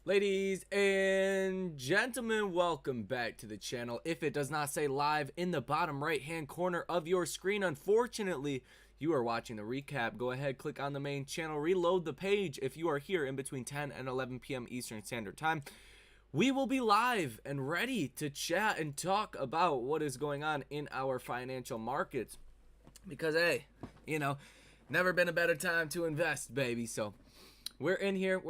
Ladies and gentlemen, welcome back to the channel. If it does not say live in the bottom right hand corner of your screen, unfortunately, you are watching the recap. Go ahead, click on the main channel, reload the page if you are here in between 10 and 11 p.m. Eastern Standard Time. We will be live and ready to chat and talk about what is going on in our financial markets. Because, hey, never been a better time to invest, baby. So we're in here.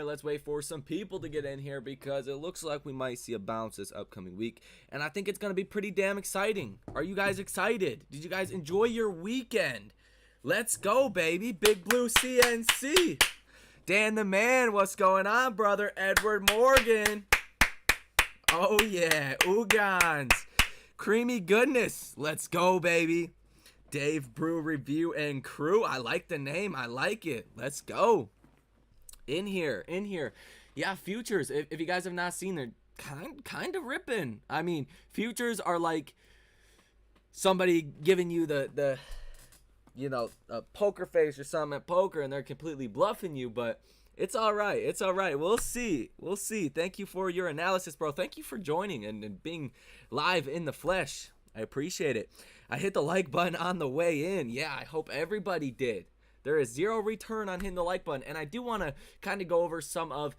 Let's wait for some people to get in here because it looks like we might see a bounce this upcoming week. And I think it's going to be pretty damn exciting. Are you guys excited? Did you guys enjoy your weekend? Let's go, baby. Big Blue CNC. Dan the Man, what's going on, brother? Edward Morgan. Oh, yeah. Ugans. Creamy Goodness. Let's go, baby. Dave Brew Review and Crew. I like the name. I like it. Let's go. In here. Yeah, futures. If you guys have not seen, they're kind of ripping. I mean, futures are like somebody giving you the a poker face or something at poker, and they're completely bluffing you, but it's all right. It's all right. We'll see. Thank you for your analysis, bro. Thank you for joining and being live in the flesh. I appreciate it. I hit the like button on the way in. Yeah, I hope everybody did. There is zero return on hitting the like button, and I do want to kind of go over some of,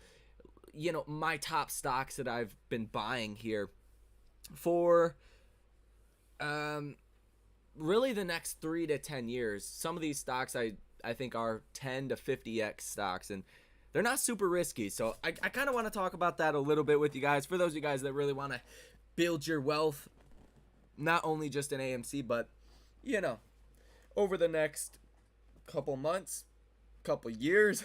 my top stocks that I've been buying here for, really the next 3 to 10 years. Some of these stocks I think are 10 to 50x stocks, and they're not super risky. So I kind of want to talk about that a little bit with you guys. For those of you guys that really want to build your wealth, not only just in AMC, but, over the next couple months, couple years,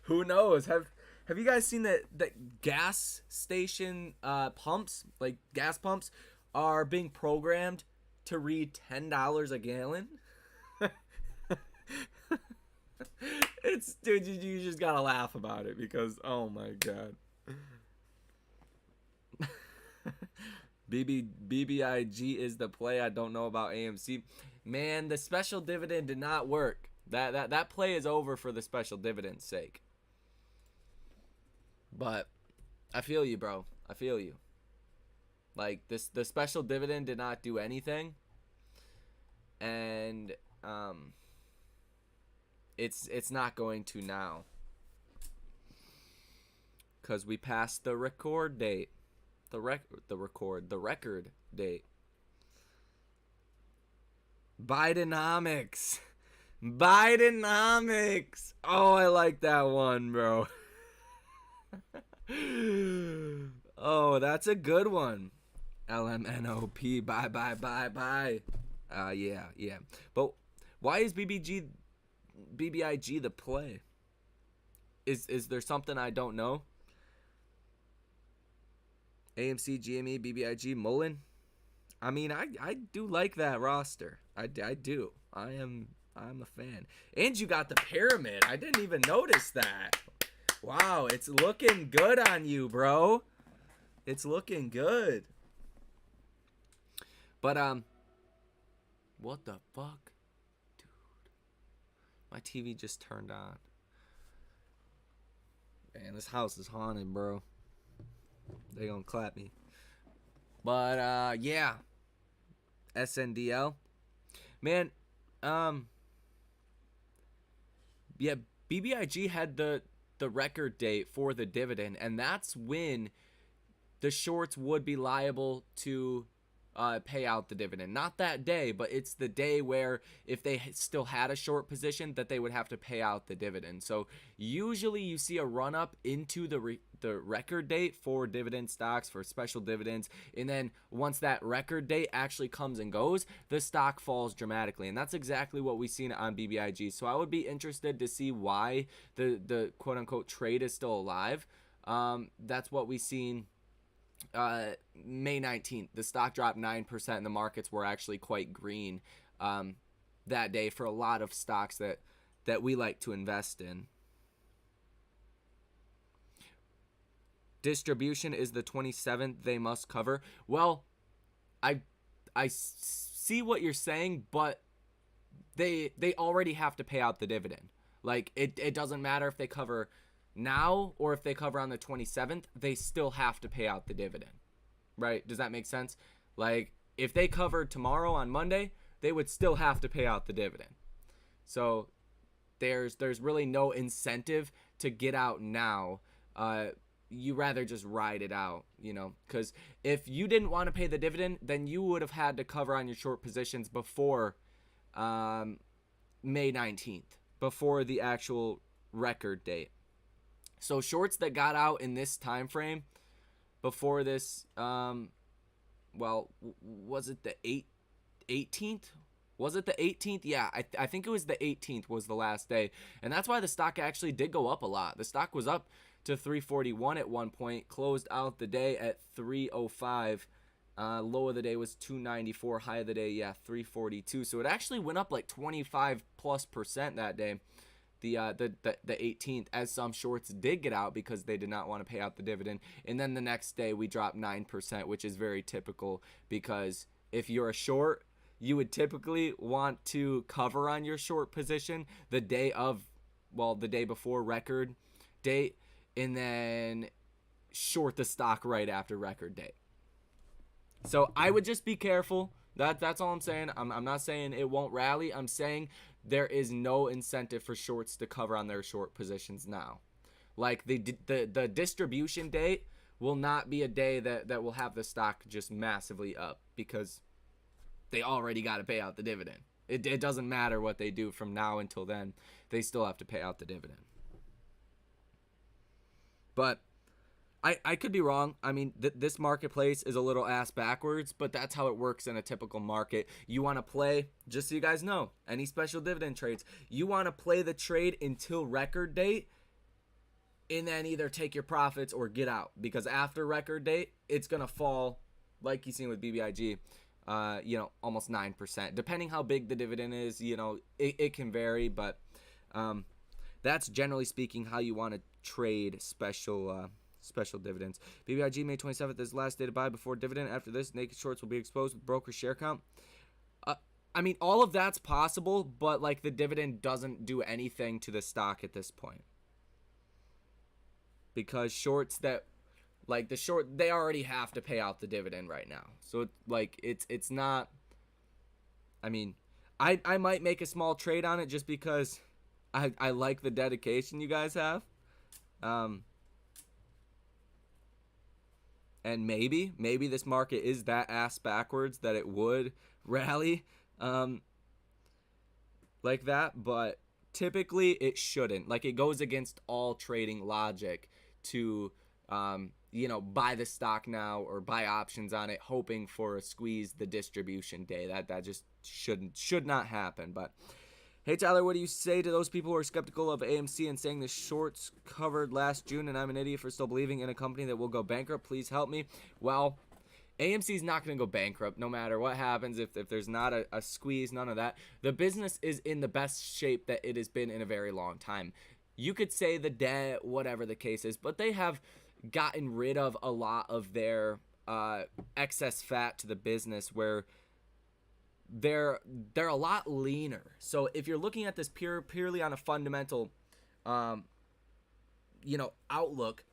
who knows? Have you guys seen that gas station pumps, like gas pumps, are being programmed to read $10 a gallon? It's, dude, you just gotta laugh about it because, oh my god. BBIG is the play. I don't know about AMC. Man, the special dividend did not work. That play is over for the special dividend's sake. But I feel you, bro. I feel you. Like, the special dividend did not do anything. And it's not going to now. Cuz we passed the record date. The record date. Bidenomics. Oh, I like that one, bro. Oh, that's a good one. LMNOP. Bye. Yeah. But why is BBIG the play? Is there something I don't know? AMC, GME, BBIG, Mullen. I mean, I do like that roster. I do. I'm a fan. And you got the pyramid. I didn't even notice that. Wow, it's looking good on you, bro. It's looking good. But what the fuck? Dude. My TV just turned on. Man, this house is haunted, bro. They gonna clap me. But yeah. SNDL. Man, yeah, BBIG had the record date for the dividend, and that's when the shorts would be liable to pay out the dividend. Not that day, but it's the day where if they still had a short position that they would have to pay out the dividend. So usually you see a run up into the record date for dividend stocks, for special dividends, and then once that record date actually comes and goes, the stock falls dramatically, and that's exactly what we've seen on BBIG. So I would be interested to see why the quote-unquote trade is still alive. That's what we've seen. May 19th, the stock dropped 9%, and the markets were actually quite green that day for a lot of stocks that we like to invest in. Distribution is the 27th. They must cover. Well, I see what you're saying, but they already have to pay out the dividend. Like, it doesn't matter if they cover now, or if they cover on the 27th, they still have to pay out the dividend, right? Does that make sense? Like, if they covered tomorrow on Monday, they would still have to pay out the dividend. So there's really no incentive to get out now. You rather just ride it out, because if you didn't want to pay the dividend, then you would have had to cover on your short positions before May 19th, before the actual record date. So shorts that got out in this time frame before this, was it the 18th? Was it the 18th? Yeah, I think it was the 18th was the last day. And that's why the stock actually did go up a lot. The stock was up to 341 at one point, closed out the day at 305. Low of the day was 294, high of the day, 342. So it actually went up like 25+% that day, the 18th, as some shorts did get out because they did not want to pay out the dividend. And then the next day we dropped 9%, which is very typical, because if you're a short, you would typically want to cover on your short position the day before record date, and then short the stock right after record date. So I would just be careful. That's all I'm saying. I'm not saying it won't rally. I'm saying there is no incentive for shorts to cover on their short positions now. Like the distribution date will not be a day that will have the stock just massively up, because they already got to pay out the dividend. It doesn't matter what they do from now until then. They still have to pay out the dividend. But I could be wrong. I mean, this marketplace is a little ass backwards, but that's how it works in a typical market. You want to play, just so you guys know, any special dividend trades, you want to play the trade until record date, and then either take your profits or get out, because after record date, it's going to fall, like you've seen with BBIG, almost 9%. Depending how big the dividend is, it can vary, but that's generally speaking how you want to trade special dividends. BBIG May 27th is the last day to buy before dividend. After this, naked shorts will be exposed with broker share count. I mean, all of that's possible, but like the dividend doesn't do anything to the stock at this point, because shorts that like the short, they already have to pay out the dividend right now. So it's not. I mean, I might make a small trade on it just because I like the dedication you guys have. And maybe this market is that ass backwards that it would rally like that, but typically it shouldn't. Like, it goes against all trading logic to buy the stock now or buy options on it hoping for a squeeze the distribution day. That just should not happen. But hey, Tyler, what do you say to those people who are skeptical of AMC and saying the shorts covered last June and I'm an idiot for still believing in a company that will go bankrupt? Please help me. Well, AMC is not going to go bankrupt no matter what happens. If there's not a squeeze, none of that. The business is in the best shape that it has been in a very long time. You could say the debt, whatever the case is, but they have gotten rid of a lot of their excess fat to the business, where they're a lot leaner. So if you're looking at this purely on a fundamental outlook,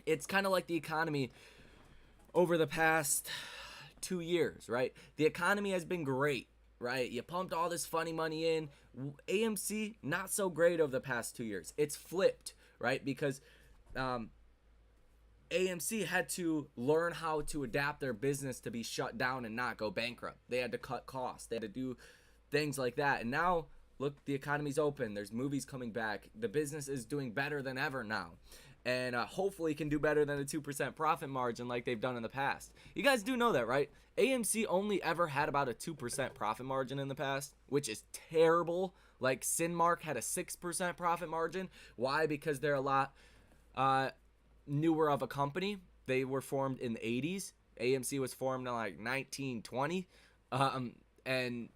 it's kind of like the economy over the past 2 years, right? The economy has been great, right? You pumped all this funny money in. AMC, not so great over the past 2 years. It's flipped, right? Because AMC had to learn how to adapt their business to be shut down and not go bankrupt. They had to cut costs. They had to do things like that. And now, look, the economy's open. There's movies coming back. The business is doing better than ever now. And hopefully can do better than a 2% profit margin like they've done in the past. You guys do know that, right? AMC only ever had about a 2% profit margin in the past, which is terrible. Like, Cinemark had a 6% profit margin. Why? Because they're a lot newer of a company. They were formed in the 80s. AMC was formed in like 1920, and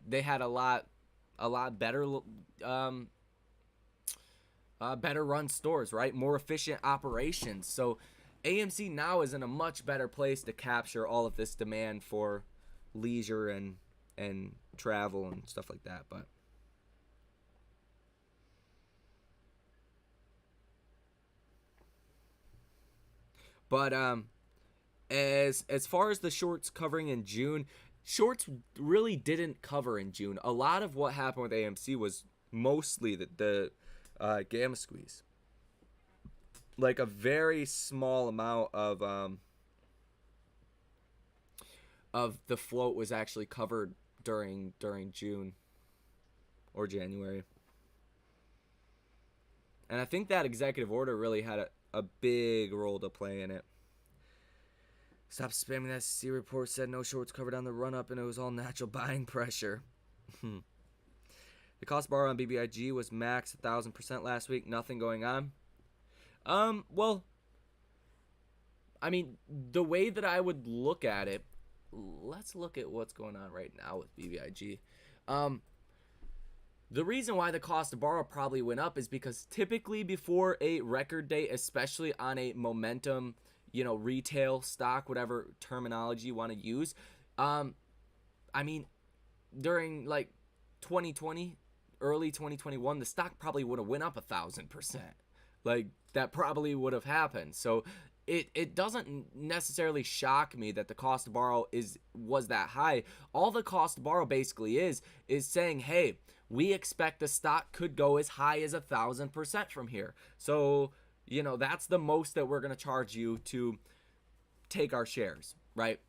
they had a lot better better run stores, right? More efficient operations. So AMC now is in a much better place to capture all of this demand for leisure and travel and stuff like that. But But as far as the shorts covering in June, shorts really didn't cover in June. A lot of what happened with AMC was mostly the gamma squeeze. Like a very small amount of the float was actually covered during June or January. And I think that executive order really had a big role to play in it. Stop spamming that SEC report. Said no shorts covered on the run-up, and it was all natural buying pressure. The cost borrow on BBIG was max 1,000% last week. Nothing going on. Well, I mean, the way that I would look at it, let's look at what's going on right now with BBIG. The reason why the cost to borrow probably went up is because typically before a record date, especially on a momentum, retail stock, whatever terminology you want to use, I mean, during like 2020, early 2021, the stock probably would have went up 1,000%. Like, that probably would have happened. So it doesn't necessarily shock me that the cost to borrow was that high. All the cost to borrow basically is saying, hey, we expect the stock could go as high as 1,000% from here. So, that's the most that we're going to charge you to take our shares, right?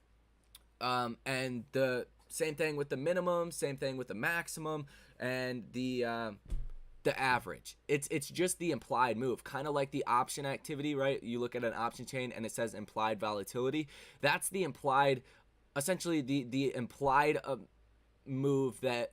And the same thing with the minimum, same thing with the maximum, and the average. It's just the implied move, kind of like the option activity, right? You look at an option chain and it says implied volatility. That's the implied, essentially the implied move that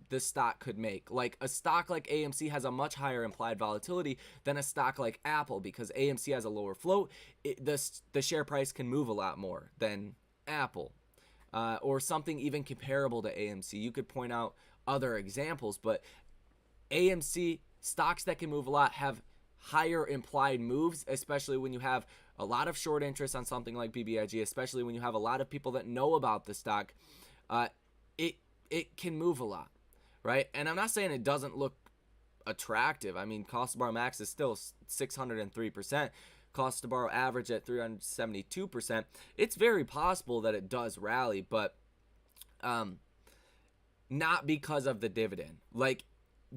the stock could make. Like a stock like AMC has a much higher implied volatility than a stock like Apple, because AMC has a lower float. The share price can move a lot more than Apple, or something even comparable to AMC. You could point out other examples, but AMC stocks that can move a lot have higher implied moves, especially when you have a lot of short interest on something like BBIG, especially when you have a lot of people that know about the stock. It can move a lot, right? And I'm not saying it doesn't look attractive. I mean, cost to borrow max is still 603%. Cost to borrow average at 372%. It's very possible that it does rally, but not because of the dividend. Like,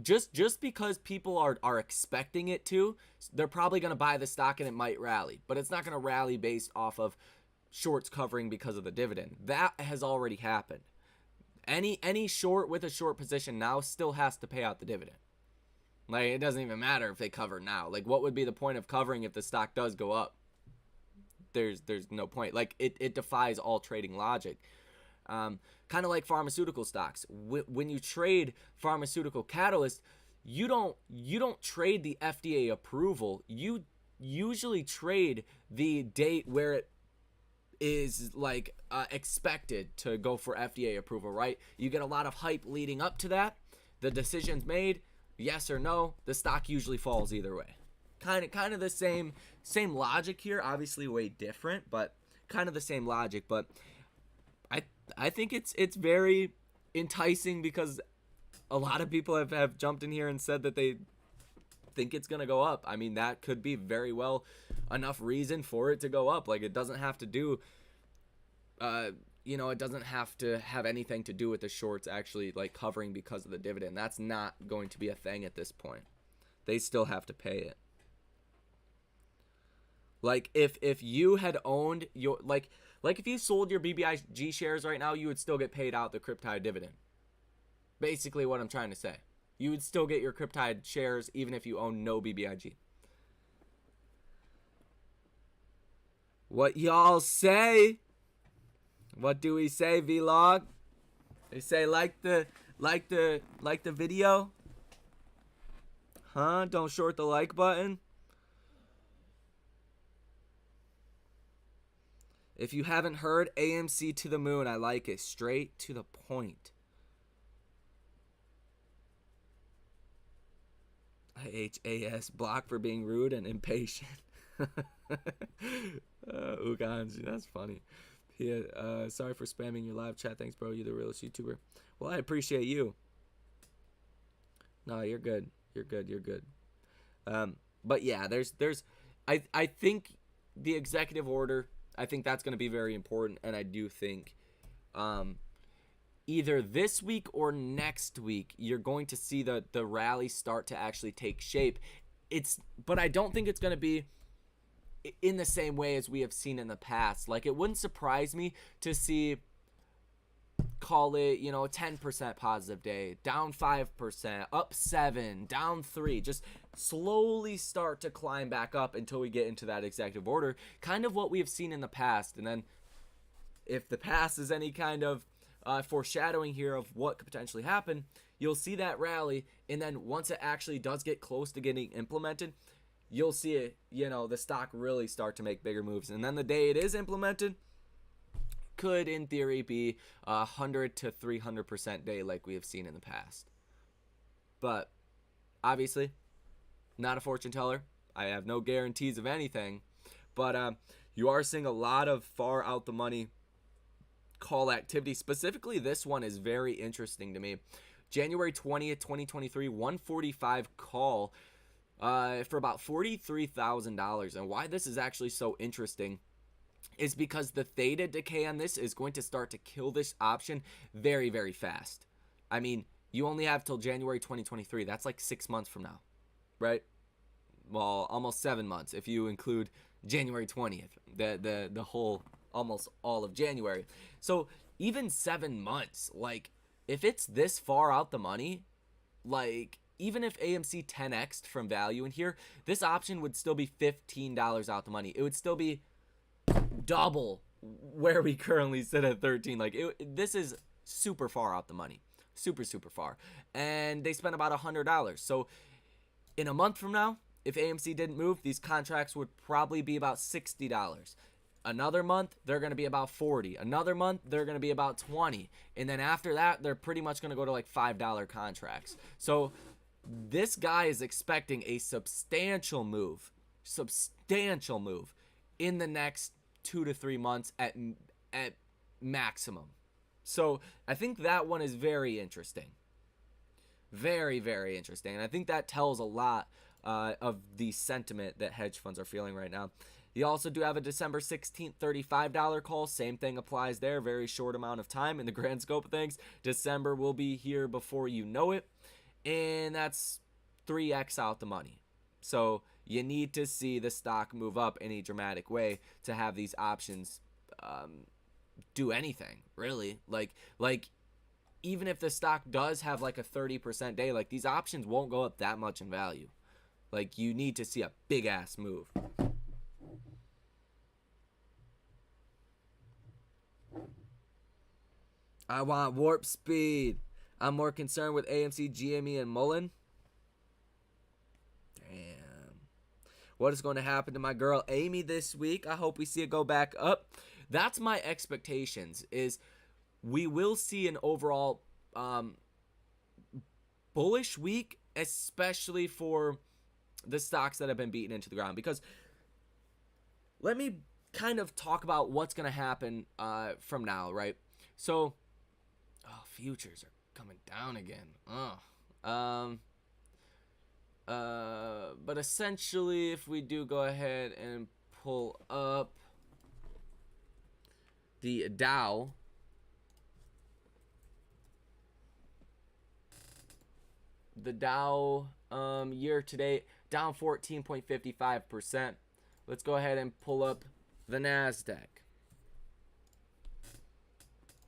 just because people are expecting it to, they're probably going to buy the stock and it might rally, but it's not going to rally based off of shorts covering because of the dividend. That has already happened. Any short with a short position now still has to pay out the dividend. Like, it doesn't even matter if they cover now. Like, what would be the point of covering if the stock does go up? There's no point. Like, it defies all trading logic. Kind of like pharmaceutical stocks. When you trade pharmaceutical catalyst, you don't trade the FDA approval. You usually trade the date where it is like expected to go for FDA approval, right? You get a lot of hype leading up to that. The decision's made, yes or no. The stock usually falls either way. Kind of the same logic here. Obviously, way different, but kind of the same logic. But I think it's very enticing because a lot of people have jumped in here and said that they think it's going to go up. I mean, that could be very well enough reason for it to go up. Like, it doesn't have to do, it doesn't have to have anything to do with the shorts actually like covering because of the dividend. That's not going to be a thing at this point. They still have to pay it. Like, if you had owned your, like if you sold your BBIG shares right now, you would still get paid out the Cryptide dividend. Basically what I'm trying to say. You would still get your Cryptide shares even if you own no BBIG. What y'all say? What do we say, vlog? They say like the video? Huh? Don't short the like button? If you haven't heard, AMC to the moon. I like it. Straight to the point. IHAS, block for being rude and impatient. Uganji, that's funny. Yeah, sorry for spamming your live chat. Thanks, bro. You're the realest YouTuber. Well, I appreciate you. No, you're good. You're good. But yeah, there's I think the executive order, I think that's going to be very important, and I do think either this week or next week you're going to see the rally start to actually take shape. But I don't think it's going to be in the same way as we have seen in the past. Like, it wouldn't surprise me to see, call it, 10% positive day, down 5%, up 7, down 3, just slowly start to climb back up until we get into that executive order, kind of what we have seen in the past. And then if the past is any kind of foreshadowing here of what could potentially happen, you'll see that rally, and then once it actually does get close to getting implemented, you'll see it, the stock really start to make bigger moves. And then the day it is implemented could, in theory, be 100 to 300% day like we have seen in the past. But obviously, not a fortune teller. I have no guarantees of anything. But you are seeing a lot of far out the money call activity. Specifically, this one is very interesting to me. January 20th, 2023, 145 call for about $43,000. And why this is actually so interesting is because the theta decay on this is going to start to kill this option very, very fast. I mean, you only have till January 2023. That's like 6 months from now, right? Well, almost 7 months if you include January 20th, the whole, almost all of January. So even 7 months, like, if it's this far out the money, like, even if AMC 10x'd from value in here, this option would still be $15 out the money. It would still be double where we currently sit at 13. Like, this is super far out the money. Super, super far. And they spent about $100. So in a month from now, if AMC didn't move, these contracts would probably be about $60. Another month, they're going to be about $40. Another month, they're going to be about $20. And then after that, they're pretty much going to go to like $5 contracts. So this guy is expecting a substantial move in the next 2 to 3 months at maximum. So I think that one is very interesting. Very, very interesting. And I think that tells a lot of the sentiment that hedge funds are feeling right now. You also do have a December 16th $35 call. Same thing applies there. Very short amount of time in the grand scope of things. December will be here before you know it. And that's 3x out the money. So you need to see the stock move up in a dramatic way to have these options do anything, really. Like even if the stock does have like a 30% day, like, these options won't go up that much in value. Like, you need to see a big ass move. I want warp speed. I'm more concerned with AMC, GME, and Mullen. Damn. What is going to happen to my girl Amy this week? I hope we see it go back up. That's my expectations, is we will see an overall bullish week, especially for the stocks that have been beaten into the ground. Because let me kind of talk about what's going to happen from now, right? So, futures are coming down again. But essentially, if we do go ahead and pull up the Dow, year to date down 14.55%. Let's go ahead and pull up the Nasdaq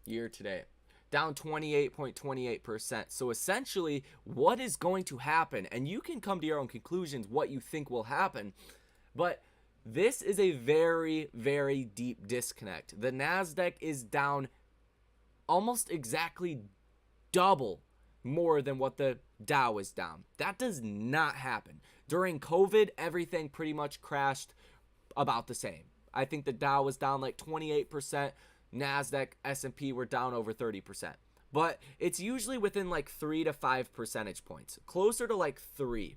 year to date, down 28.28%. So essentially, what is going to happen, and you can come to your own conclusions what you think will happen, but this is a very, very deep disconnect. The Nasdaq is down almost exactly double more than what the Dow is down. That does not happen. During COVID, everything pretty much crashed about the same. I think the Dow was down like 28%. Nasdaq, S&P were down over 30%. But it's usually within like 3 to 5 percentage points. Closer to like 3.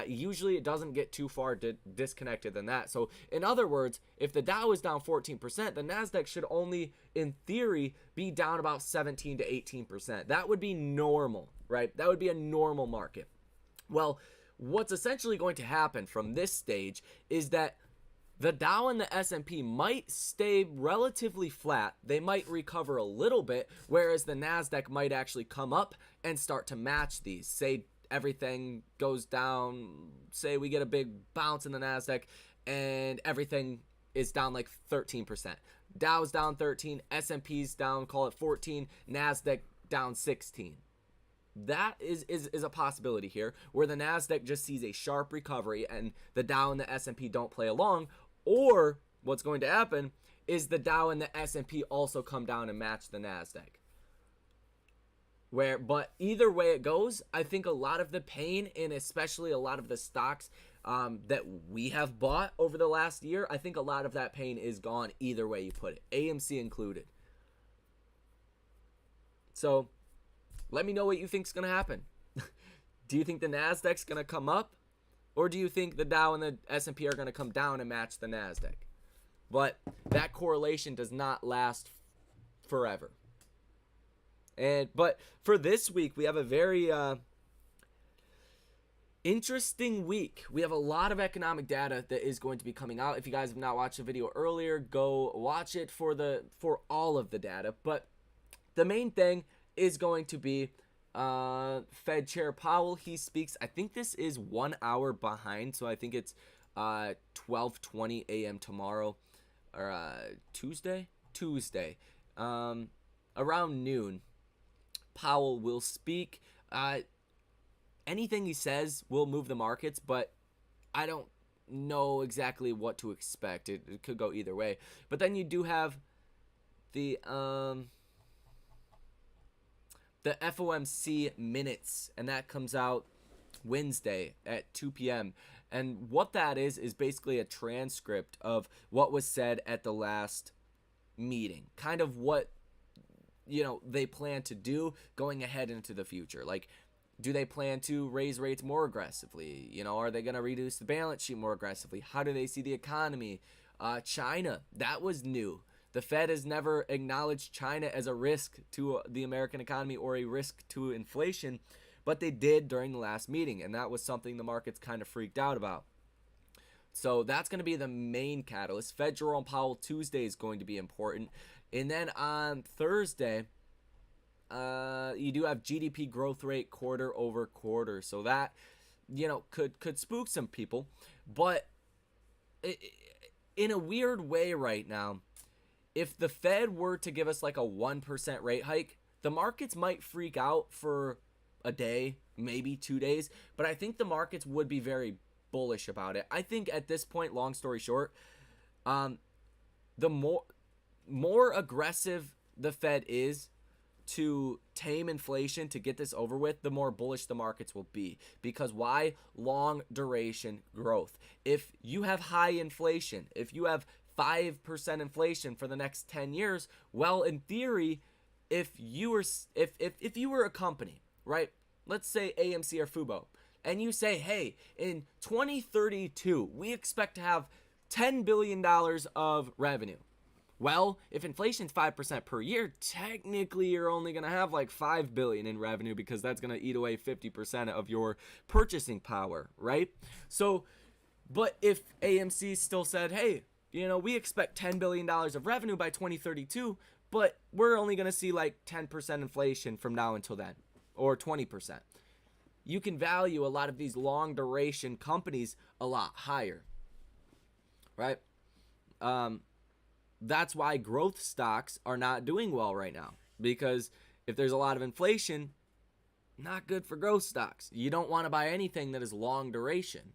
Usually it doesn't get too far disconnected than that. So in other words, if the Dow is down 14%, the Nasdaq should only, in theory, be down about 17 to 18%. That would be normal, right? That would be a normal market. Well, what's essentially going to happen from this stage is that The Dow and the S&P might stay relatively flat. They might recover a little bit, whereas the Nasdaq might actually come up and start to match these. Say everything goes down, say we get a big bounce in the Nasdaq and everything is down like 13%. Dow's down 13, S&P's down, call it 14, Nasdaq down 16. That is a possibility here, where the Nasdaq just sees a sharp recovery and the Dow and the S&P don't play along. Or what's going to happen is the Dow and the S&P also come down and match the Nasdaq. But either way it goes, I think a lot of the pain, and especially a lot of the stocks that we have bought over the last year, I think a lot of that pain is gone either way you put it, AMC included. So let me know what you think is going to happen. Do you think the Nasdaq's going to come up? Or do you think the Dow and the S&P are going to come down and match the Nasdaq? But that correlation does not last forever. But for this week, we have a very interesting week. We have a lot of economic data that is going to be coming out. If you guys have not watched the video earlier, go watch it for all of the data. But the main thing is going to be Fed Chair Powell. He speaks, I think this is 1 hour behind, so I think it's 12:20 a.m. tomorrow, or Tuesday, around noon. Powell will speak. Anything he says will move the markets, but I don't know exactly what to expect. It could go either way. But then you do have the FOMC minutes, and that comes out Wednesday at 2 p.m. And what that is basically a transcript of what was said at the last meeting, kind of what they plan to do going ahead into the future. Like, do they plan to raise rates more aggressively? Are they going to reduce the balance sheet more aggressively? How do they see the economy? China, that was new. The Fed has never acknowledged China as a risk to the American economy or a risk to inflation, but they did during the last meeting, and that was something the markets kind of freaked out about. So that's going to be the main catalyst. Fed Jerome Powell Tuesday is going to be important. And then on Thursday, you do have GDP growth rate quarter over quarter. So that, could spook some people. But in a weird way right now, if the Fed were to give us like a 1% rate hike, the markets might freak out for a day, maybe 2 days. But I think the markets would be very bullish about it. I think at this point, long story short, the more aggressive the Fed is to tame inflation, to get this over with, the more bullish the markets will be. Because why? Long duration growth. If you have high inflation, if you have 5% inflation for the next 10 years, well, in theory, if you were a company, right? Let's say AMC or Fubo, and you say, hey, in 2032, we expect to have $10 billion of revenue. Well, if inflation's 5% per year, technically you're only going to have like $5 billion in revenue, because that's going to eat away 50% of your purchasing power, right? So, but if AMC still said, hey, we expect $10 billion of revenue by 2032, but we're only going to see like 10% inflation from now until then, or 20%. You can value a lot of these long duration companies a lot higher, right? That's why growth stocks are not doing well right now, because if there's a lot of inflation, not good for growth stocks. You don't want to buy anything that is long duration.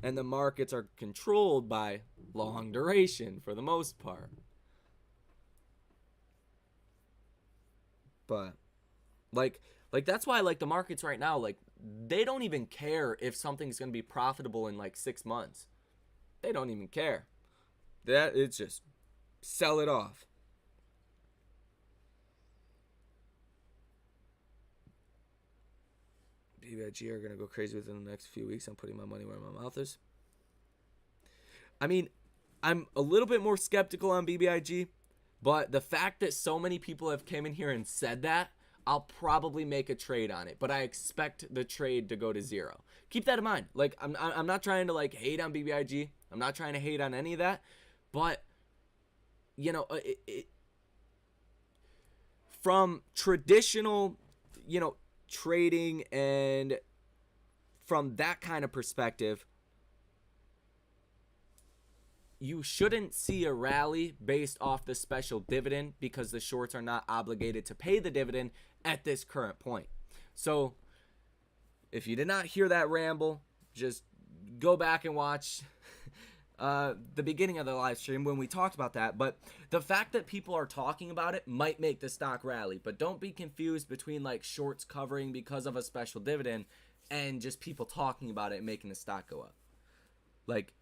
And the markets are controlled by long duration for the most part. But like that's why the markets right now, they don't even care if something's going to be profitable in 6 months. They don't even care. It's just sell it off. BBIG are going to go crazy within the next few weeks. I'm putting my money where my mouth is. I mean, I'm a little bit more skeptical on BBIG, but the fact that so many people have came in here and said that, I'll probably make a trade on it, but I expect the trade to go to zero. Keep that in mind. Like, I'm not trying to like hate on BBIG. I'm not trying to hate on any of that, but you know, from traditional, you know, trading and from that kind of perspective, you shouldn't see a rally based off the special dividend because the shorts are not obligated to pay the dividend at this current point. So if you did not hear that ramble, just go back and watch the beginning of the live stream when we talked about that. But the fact that people are talking about it might make the stock rally, but don't be confused between like shorts covering because of a special dividend and just people talking about it and making the stock go up. Like,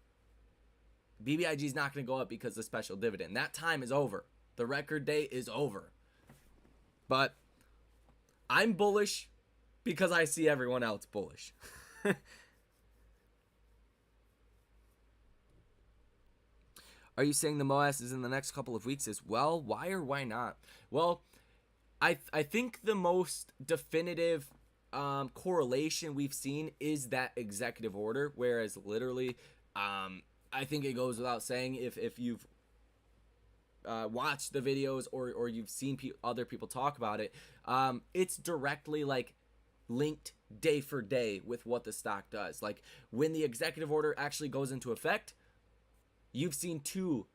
BBIG is not going to go up because of the special dividend. That time is over. The record date is over. But I'm bullish because I see everyone else bullish. Are you saying the MOAS is in the next couple of weeks as well? Why or why not? Well, I think the most definitive correlation we've seen is that executive order, whereas literally I think it goes without saying, if you've watched the videos or you've seen other people talk about it, it's directly like linked day for day with what the stock does. Like when the executive order actually goes into effect, you've seen 2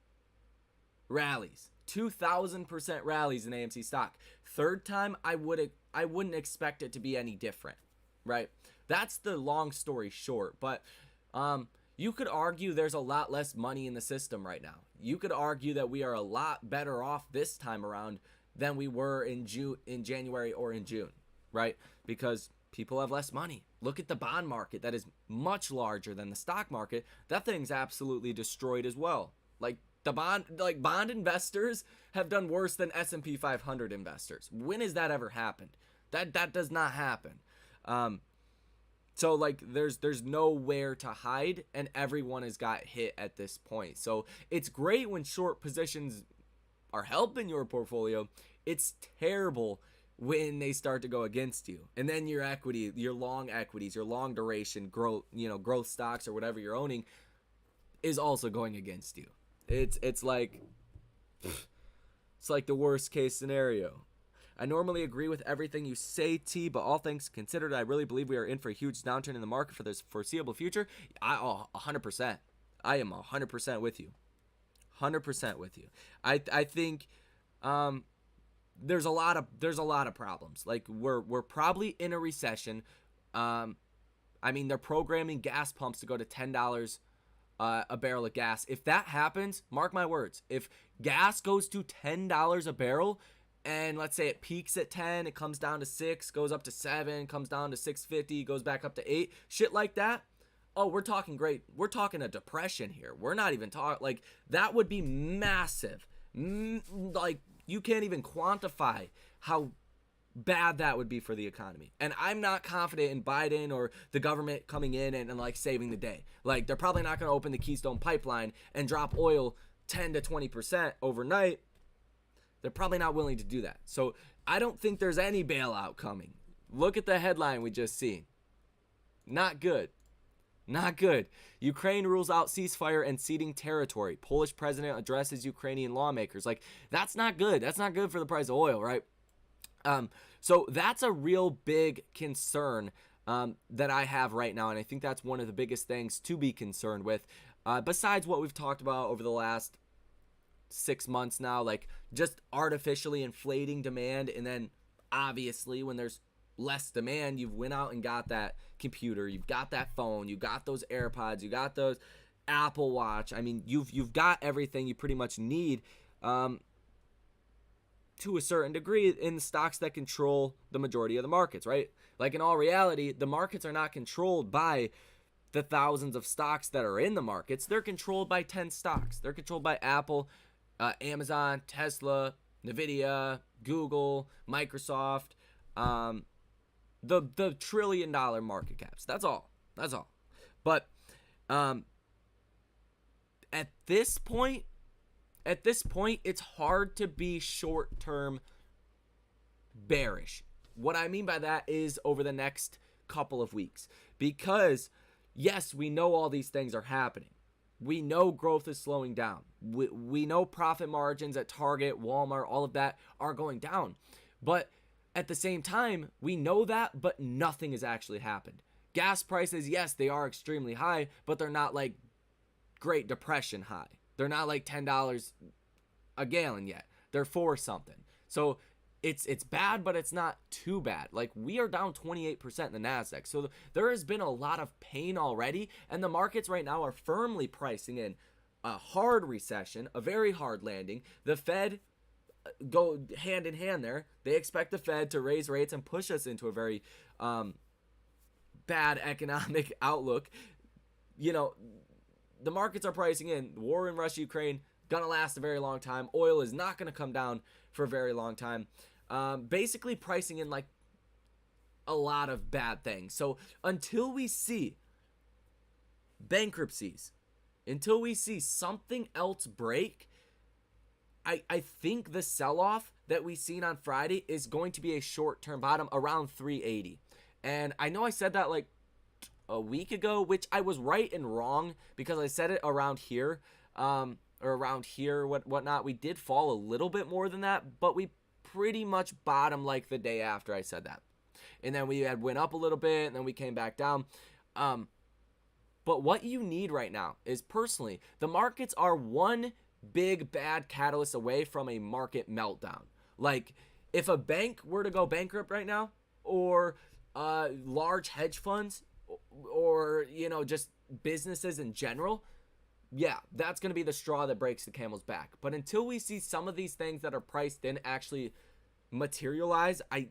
rallies, 2,000% rallies in AMC stock. Third time, I wouldn't expect it to be any different, right? That's the long story short. But you could argue there's a lot less money in the system right now. You could argue that we are a lot better off this time around than we were in January or in June, right? Because people have less money. Look at the bond market that is much larger than the stock market. That thing's absolutely destroyed as well. Like bond investors have done worse than S&P 500 investors. When has that ever happened? That does not happen. So like there's nowhere to hide, and everyone has got hit at this point. So it's great when short positions are helping your portfolio. It's terrible when they start to go against you, and then your equity, your long equities, your long duration growth stocks or whatever you're owning is also going against you. It's like the worst case scenario. I normally agree with everything you say, T, but all things considered, I really believe we are in for a huge downturn in the market for this foreseeable future. 100%. I am 100% with you. 100% with you. I think there's a lot of problems. Like we're probably in a recession. I mean, they're programming gas pumps to go to $10 a barrel of gas. If that happens, mark my words, if gas goes to $10 a barrel, and let's say it peaks at 10, it comes down to 6, goes up to 7, comes down to 6.50, goes back up to 8, shit like that. Oh, we're talking great. We're talking a depression here. We're not even talking, like, that would be massive. Like, you can't even quantify how bad that would be for the economy. And I'm not confident in Biden or the government coming in and like saving the day. Like, they're probably not going to open the Keystone Pipeline and drop oil 10 to 20% overnight. They're probably not willing to do that. So I don't think there's any bailout coming. Look at the headline we just seen. Not good. Not good. Ukraine rules out ceasefire and ceding territory. Polish president addresses Ukrainian lawmakers. Like, that's not good. That's not good for the price of oil, right? So that's a real big concern that I have right now. And I think that's one of the biggest things to be concerned with. Besides what we've talked about over the last 6 months now, like just artificially inflating demand, and then obviously when there's less demand, you've went out and got that computer, you've got that phone, you got those AirPods, you got those Apple Watch. I mean, you've got everything you pretty much need to a certain degree in the stocks that control the majority of the markets, right? Like in all reality, the markets are not controlled by the thousands of stocks that are in the markets. They're controlled by 10 stocks. They're controlled by Apple, Amazon, Tesla, Nvidia, Google, Microsoft, the $1 trillion market caps. That's all. But at this point, it's hard to be short-term bearish. what I mean by that is over the next couple of weeks. Because, yes, we know all these things are happening. We know growth is slowing down. We know profit margins at Target, Walmart, all of that are going down. But at the same time, we know that, but nothing has actually happened. Gas prices, yes, they are extremely high, but they're not like Great Depression high. They're not like $10 a gallon yet. They're $4 something. So it's bad, but it's not too bad. Like, we are down 28% in the NASDAQ. So there has been a lot of pain already, and the markets right now are firmly pricing in a hard recession, a very hard landing. The Fed go hand in hand there. They expect the Fed to raise rates and push us into a very bad economic outlook. You know, the markets are pricing in war in Russia, Ukraine, gonna last a very long time. Oil is not gonna come down for a very long time. Basically pricing in like a lot of bad things. So until we see bankruptcies, until we see something else break, I think the sell-off that we seen on Friday is going to be a short-term bottom around 380. And I know I said that like a week ago, which I was right and wrong, because I said it around here, or around here, whatnot. We did fall a little bit more than that, but we pretty much bottomed like the day after I said that. And then we had went up a little bit, and then we came back down. But what you need right now is, personally, the markets are one big bad catalyst away from a market meltdown. Like, if a bank were to go bankrupt right now, or large hedge funds, or, you know, just businesses in general, yeah, that's going to be the straw that breaks the camel's back. But until we see some of these things that are priced in actually materialize, I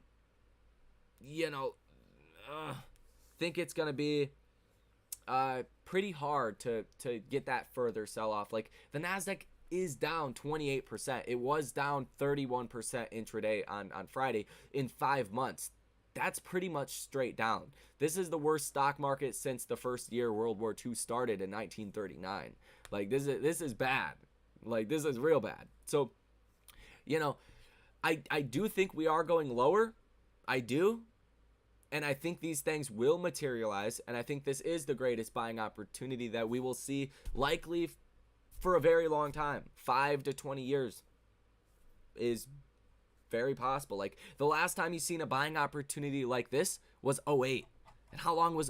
think it's going to be pretty hard to get that further sell-off. Like, the NASDAQ is down 28%. It was down 31% intraday on Friday in 5 months. That's pretty much straight down. This is the worst stock market since the first year World War II started in 1939. Like, this is bad. Like, this is real bad. So, you know, I do think we are going lower. I do. And I think these things will materialize. And I think this is the greatest buying opportunity that we will see likely for a very long time. 5 to 20 years is very possible. Like, the last time you seen a buying opportunity like this was 08. And how long was,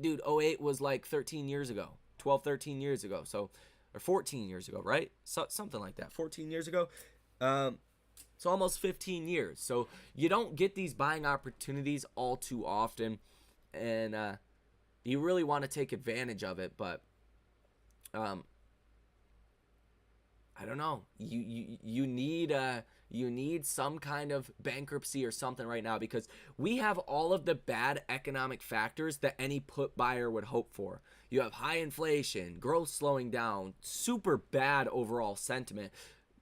dude, 08 was like 13 years ago, 12, 13 years ago. So, or 14 years ago, right? So, something like that, 14 years ago. So almost 15 years. So you don't get these buying opportunities all too often. And you really want to take advantage of it. But I don't know. You need some kind of bankruptcy or something right now, because we have all of the bad economic factors that any put buyer would hope for. You have high inflation, growth slowing down, super bad overall sentiment,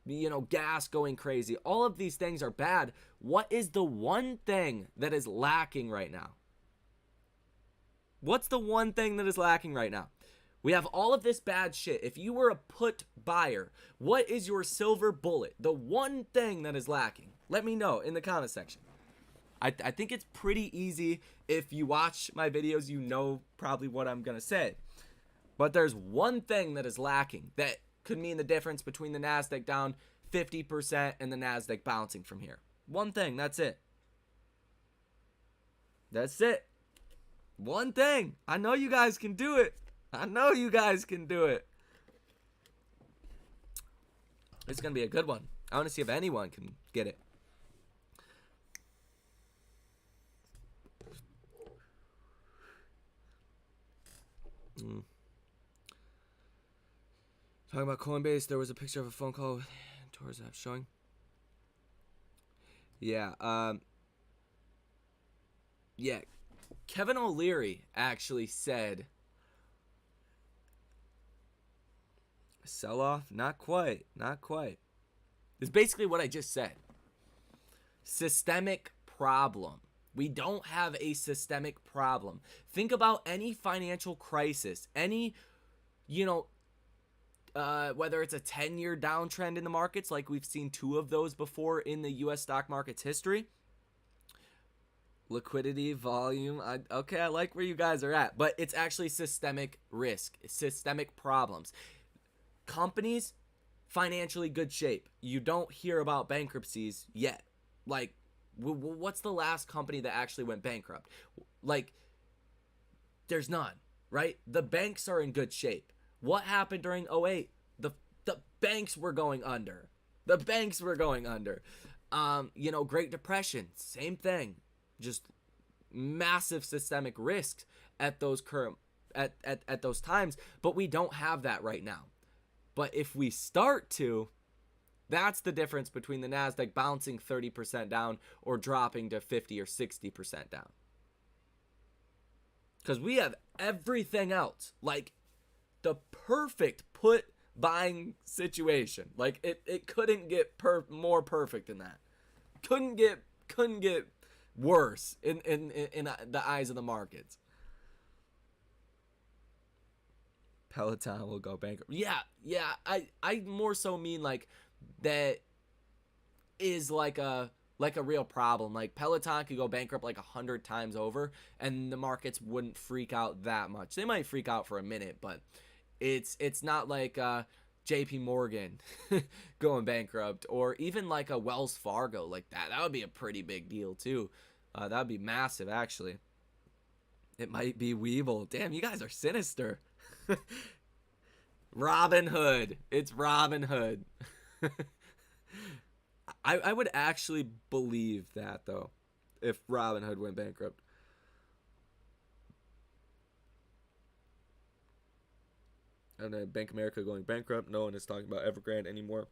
you know, gas going crazy. All of these things are bad. What is the one thing that is lacking right now? What's the one thing that is lacking right now? We have all of this bad shit. If you were a put buyer, what is your silver bullet? The one thing that is lacking? Let me know in the comment section. I think it's pretty easy. If you watch my videos, you know probably what I'm going to say. But there's one thing that is lacking that could mean the difference between the NASDAQ down 50% and the NASDAQ bouncing from here. One thing, that's it. That's it. One thing. I know you guys can do it. I know you guys can do it. It's going to be a good one. I want to see if anyone can get it. Talking about Coinbase, there was a picture of a phone call with Torres app showing. Yeah, yeah. Kevin O'Leary actually said, sell off? Not quite. Not quite. It's basically what I just said. Systemic problem. We don't have a systemic problem. Think about any financial crisis, any, you know, whether it's a 10-year downtrend in the markets, like we've seen 2 of those before in the U.S. stock market's history, Liquidity, volume. Okay, I like where you guys are at, but it's actually systemic risk, systemic problems. Companies, financially good shape. You don't hear about bankruptcies yet. Like, what's the last company that actually went bankrupt? Like, there's none, right? The banks are in good shape. What happened during '08? The banks were going under. The banks were going under. Great Depression, same thing. Just massive systemic risks at those current at those times, but we don't have that right now. But if we start to, that's the difference between the Nasdaq bouncing 30% down or dropping to 50 or 60% down. Because we have everything else, like the perfect put buying situation. Like it couldn't get more perfect than that. Couldn't get worse in the eyes of the markets. Peloton will go bankrupt. Yeah. I more so mean like that is like a real problem. Like Peloton could go bankrupt like 100 times over, and the markets wouldn't freak out that much. They might freak out for a minute, but it's not like JP Morgan going bankrupt, or even like a Wells Fargo like that. That would be a pretty big deal too. That would be massive, actually. It might be Webull. Damn, you guys are sinister. Robin Hood. It's Robin Hood. I would actually believe that, though, if Robin Hood went bankrupt. And then Bank of America going bankrupt. No one is talking about Evergrande anymore.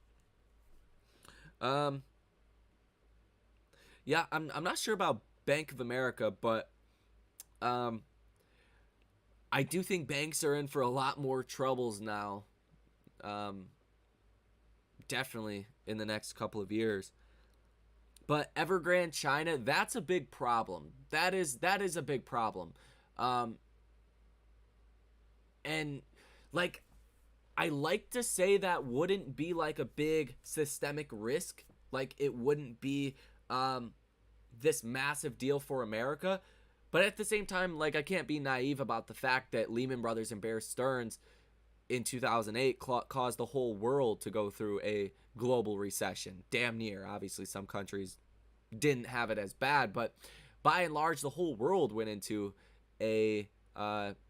Yeah, I'm not sure about Bank of America, but I do think banks are in for a lot more troubles now. Definitely in the next couple of years. But Evergrande China, that's a big problem. That is a big problem. And like I like to say that wouldn't be like a big systemic risk. Like it wouldn't be this massive deal for America. But at the same time, like I can't be naive about the fact that Lehman Brothers and Bear Stearns in 2008 caused the whole world to go through a global recession. Damn near. Obviously, some countries didn't have it as bad, but by and large, the whole world went into a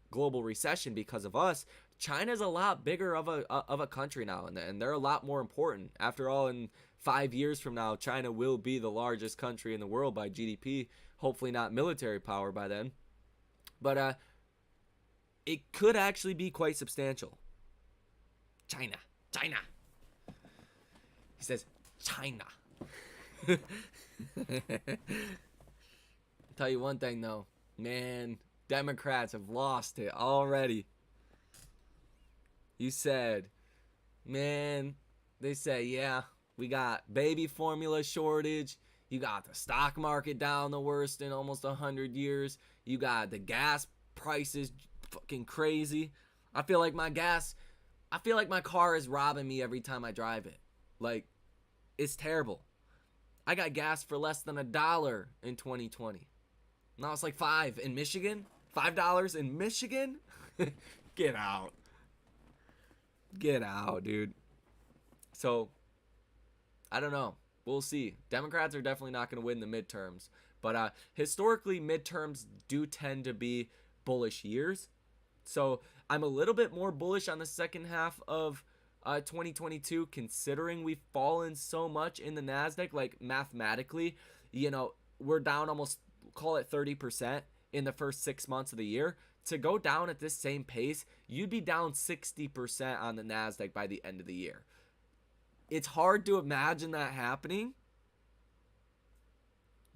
global recession because of us. China's a lot bigger of a country now, and they're a lot more important. After all, in 5 years from now, China will be the largest country in the world by GDP. Hopefully not military power by then. But it could actually be quite substantial. China. He says, China. Tell you one thing, though. Man, Democrats have lost it already. You said, man, they say, yeah, we got baby formula shortage. You got the stock market down the worst in almost 100 years. You got the gas prices fucking crazy. I feel like my car is robbing me every time I drive it. Like, it's terrible. I got gas for less than $1 in 2020. Now it's like $5 in Michigan. $5 in Michigan? Get out. Get out, dude. So, I don't know. We'll see. Democrats are definitely not going to win the midterms. But historically, midterms do tend to be bullish years. So I'm a little bit more bullish on the second half of 2022, considering we've fallen so much in the NASDAQ. Like mathematically, we're down almost, call it 30% in the first 6 months of the year. To go down at this same pace, you'd be down 60% on the NASDAQ by the end of the year. It's hard to imagine that happening,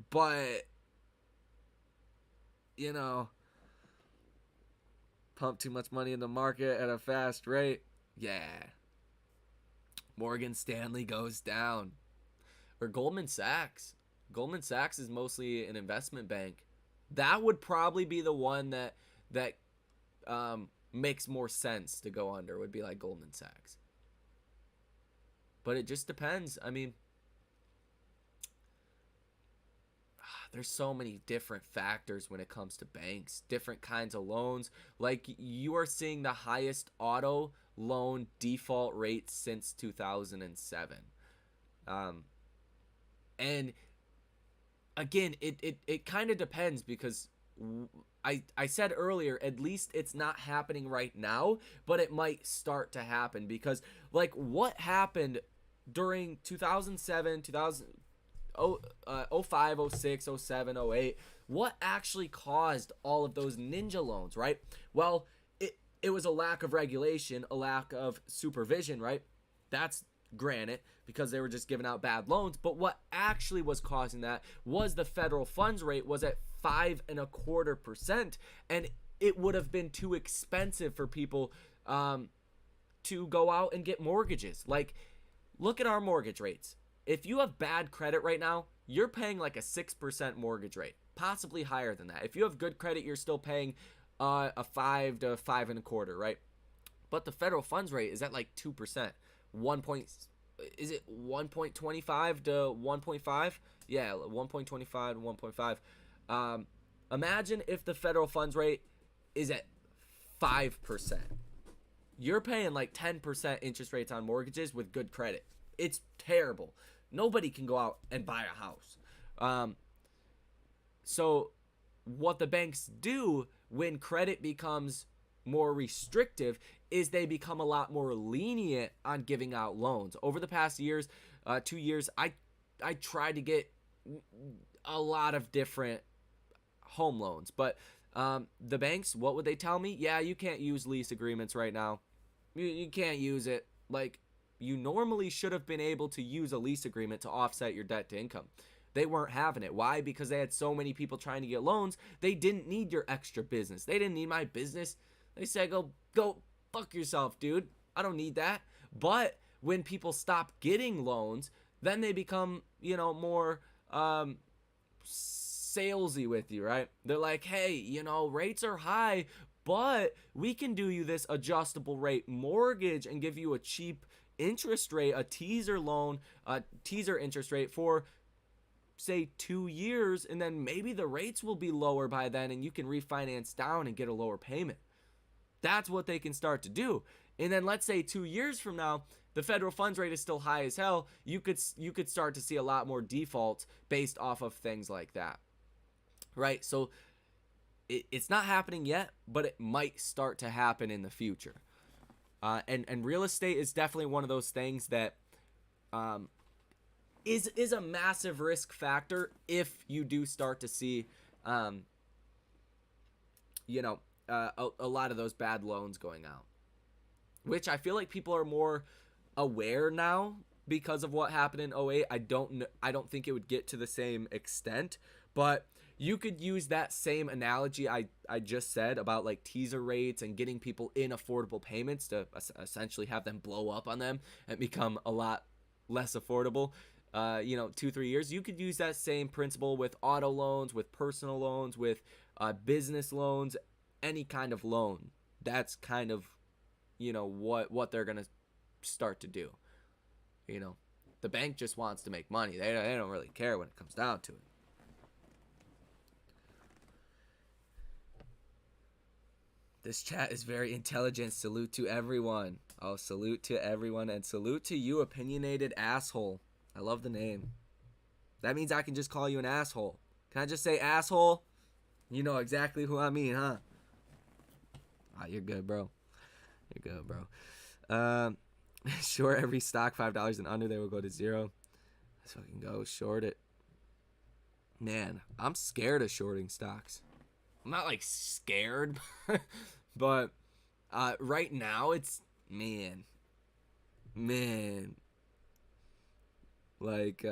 but, pump too much money in the market at a fast rate. Yeah. Morgan Stanley goes down. Or Goldman Sachs. Goldman Sachs is mostly an investment bank. That would probably be the one that makes more sense to go under, would be like Goldman Sachs. But it just depends. I mean, there's so many different factors when it comes to banks, different kinds of loans. Like you are seeing the highest auto loan default rate since 2007. And again, it kind of depends because I said earlier, at least it's not happening right now, but it might start to happen because like what happened during 2007, 05, 06, 07, 08, what actually caused all of those ninja loans, right? Well, it was a lack of regulation, a lack of supervision, right? That's granted because they were just giving out bad loans, but what actually was causing that was the federal funds rate was at 5.25%, and it would have been too expensive for people to go out and get mortgages. Like, look at our mortgage rates. If you have bad credit right now, you're paying like a 6% mortgage rate, possibly higher than that. If you have good credit, you're still paying a 5 to 5.25, right? But the federal funds rate is at like 2%. Is it 1.25 to 1.5? Yeah, 1.25 to 1.5. Imagine if the federal funds rate is at 5%. You're paying like 10% interest rates on mortgages with good credit. It's terrible. Nobody can go out and buy a house. So what the banks do when credit becomes more restrictive is they become a lot more lenient on giving out loans. Over the past years, 2 years, I tried to get a lot of different home loans, but the banks, what would they tell me? Yeah, you can't use lease agreements right now. You can't use it. Like, you normally should have been able to use a lease agreement to offset your debt to income. They weren't having it. Why? Because they had so many people trying to get loans. They didn't need your extra business. They didn't need my business. They said, go fuck yourself, dude. I don't need that. But when people stop getting loans, then they become, more salesy with you, right? They're like, hey, rates are high, but we can do you this adjustable rate mortgage and give you a cheap interest rate, a teaser loan, a teaser interest rate for say 2 years, and then maybe the rates will be lower by then and you can refinance down and get a lower payment. That's what they can start to do. And then let's say 2 years from now, the federal funds rate is still high as hell. You could start to see a lot more defaults based off of things like that, right? So it's not happening yet, but it might start to happen in the future. And real estate is definitely one of those things that is a massive risk factor if you do start to see, a lot of those bad loans going out, which I feel like people are more aware now because of what happened in 08. I don't think it would get to the same extent, but you could use that same analogy I just said about like teaser rates and getting people in affordable payments to essentially have them blow up on them and become a lot less affordable. 2-3 years, you could use that same principle with auto loans, with personal loans, with business loans, any kind of loan. That's kind of, what they're going to start to do. The bank just wants to make money. They don't really care when it comes down to it. This chat is very intelligent. Salute to everyone. Oh, salute to everyone, and salute to you, opinionated asshole. I love the name. That means I can just call you an asshole. Can I just say asshole? You know exactly who I mean, huh? You're good, bro. You're good, bro. Short every stock, $5 and under, they will go to zero. Let's fucking go short it. Man, I'm scared of shorting stocks. I'm not like scared, but right now it's man. Like,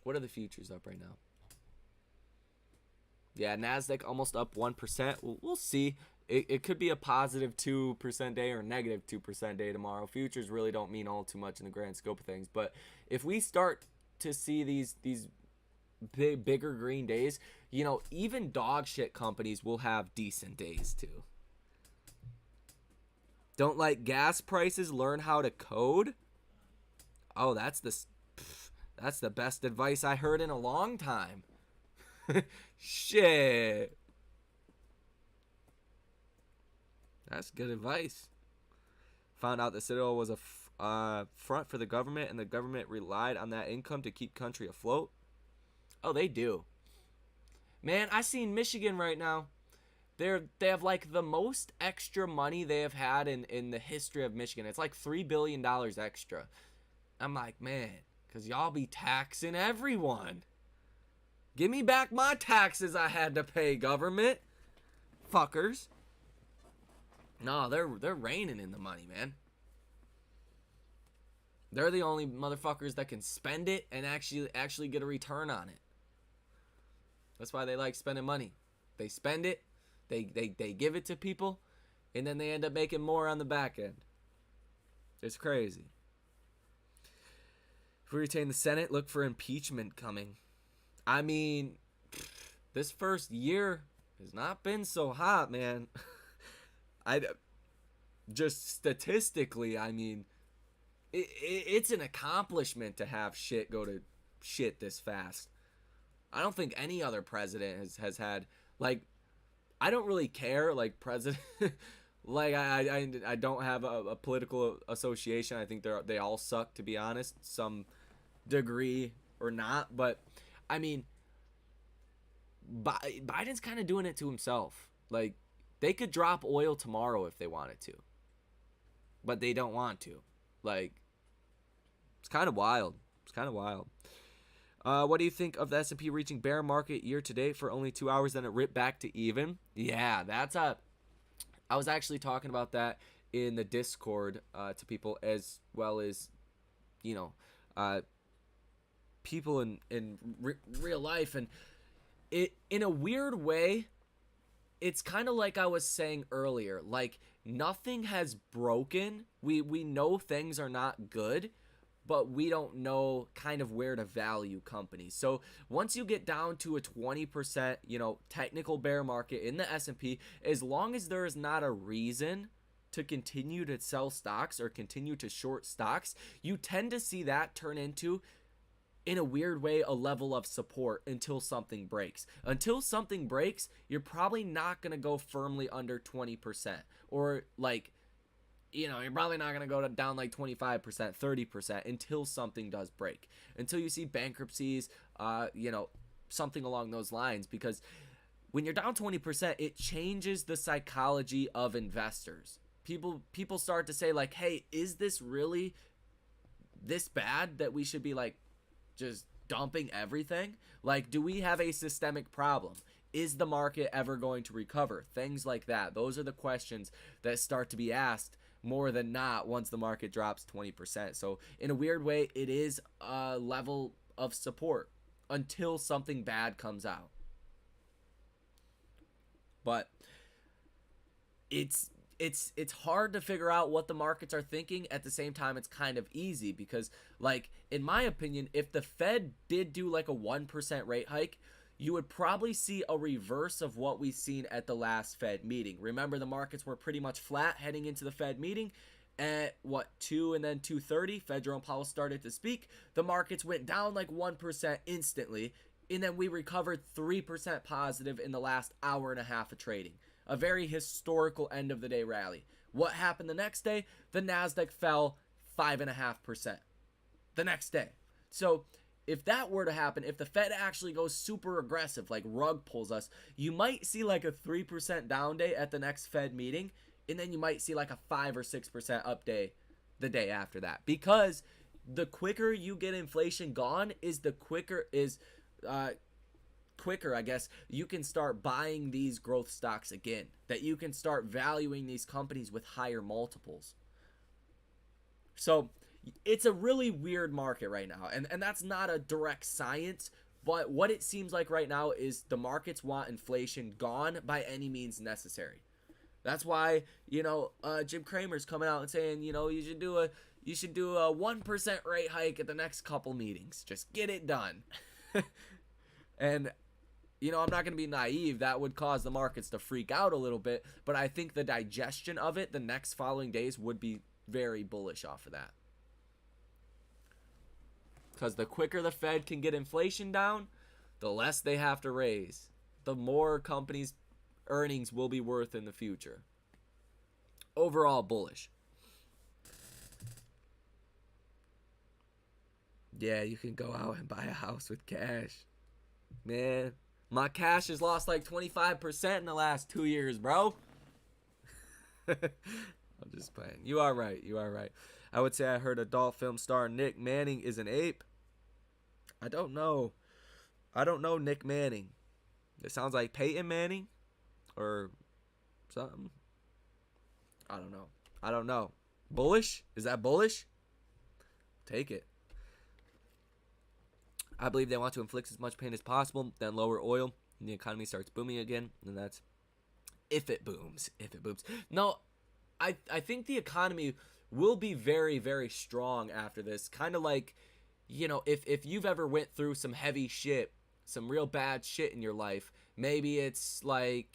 what are the futures up right now? Yeah, NASDAQ almost up 1%. We'll see. It could be a positive 2% day or negative 2% day tomorrow. Futures really don't mean all too much in the grand scope of things. But if we start to see these bigger green days, even dog shit companies will have decent days too. Don't like gas prices, learn how to code. Oh, That's the best advice I heard in a long time. Shit. That's good advice. Found out that Citadel was a front for the government, and the government relied on that income to keep country afloat. Oh, they do. Man, I seen Michigan right now. They have like the most extra money they have had in the history of Michigan. It's like $3 billion extra. I'm like, man, because y'all be taxing everyone. Give me back my taxes I had to pay, government. Fuckers. No, they're reigning in the money, man. They're the only motherfuckers that can spend it and actually get a return on it. That's why they like spending money. They spend it, they give it to people, and then they end up making more on the back end. It's crazy. If we retain the Senate, look for impeachment coming. I mean, this first year has not been so hot, man. Just statistically, I mean, it's an accomplishment to have shit go to shit this fast. I don't think any other president has had, like, I don't really care, like, president, like, I don't have a political association. I think they all suck, to be honest, some degree or not, but, I mean, Biden's kind of doing it to himself. Like, they could drop oil tomorrow if they wanted to, but they don't want to. Like, it's kind of wild. It's kind of wild. What do you think of the S&P reaching bear market year to date for only 2 hours, then it ripped back to even? Yeah, I was actually talking about that in the Discord to people, as well as, you know, people in real life. And it, in a weird way, it's kind of like I was saying earlier, like, nothing has broken. We know things are not good, but we don't know kind of where to value companies. So once you get down to a 20%, you know, technical bear market in the S&P, as long as there is not a reason to continue to sell stocks or continue to short stocks, you tend to see that turn into, in a weird way, a level of support until something breaks. Until something breaks, you're probably not going to go firmly under 20%, or like, you know, you're probably not going to go down like 25%, 30% until something does break. Until you see bankruptcies, you know, something along those lines. Because when you're down 20%, it changes the psychology of investors. People start to say, like, hey, is this really this bad that we should be, like, just dumping everything? Like, do we have a systemic problem? Is the market ever going to recover? Things like that. Those are the questions that start to be asked more than not once the market drops 20%. So in a weird way, it is a level of support until something bad comes out. But it's hard to figure out what the markets are thinking. At the same time, it's kind of easy because, like, in my opinion, if the Fed did do like a 1% rate hike, you would probably see a reverse of what we've seen at the last Fed meeting. Remember, the markets were pretty much flat heading into the Fed meeting. At 2 and then 2:30, Fed Jerome Powell started to speak. The markets went down like 1% instantly, and then we recovered 3% positive in the last hour and a half of trading. A very historical end of the day rally. What happened the next day? The Nasdaq fell 5.5% the next day. So if that were to happen, if the Fed actually goes super aggressive, like rug pulls us, you might see like a 3% down day at the next Fed meeting, and then you might see like a 5 or 6% up day the day after that. Because the quicker you get inflation gone, is the quicker I guess, you can start buying these growth stocks again, that you can start valuing these companies with higher multiples. So it's a really weird market right now, and that's not a direct science, but what it seems like right now is the markets want inflation gone by any means necessary. That's why, you know, Jim Cramer's coming out and saying, you know, you should do a 1% rate hike at the next couple meetings. Just get it done. And, you know, I'm not going to be naive. That would cause the markets to freak out a little bit, but I think the digestion of it the next following days would be very bullish off of that. Because the quicker the Fed can get inflation down, the less they have to raise. The more companies' earnings will be worth in the future. Overall bullish. Yeah, you can go out and buy a house with cash. Man, my cash has lost like 25% in the last 2 years, bro. I'm just playing. You are right. You are right. I would say I heard adult film star Nick Manning is an ape. I don't know. I don't know Nick Manning. It sounds like Peyton Manning or something. I don't know. I don't know. Bullish? Is that bullish? Take it. I believe they want to inflict as much pain as possible, then lower oil, and the economy starts booming again. And that's if it booms. If it booms. No, I think the economy will be very, very strong after this. Kind of like, you know, if you've ever went through some heavy shit, some real bad shit in your life, maybe it's like,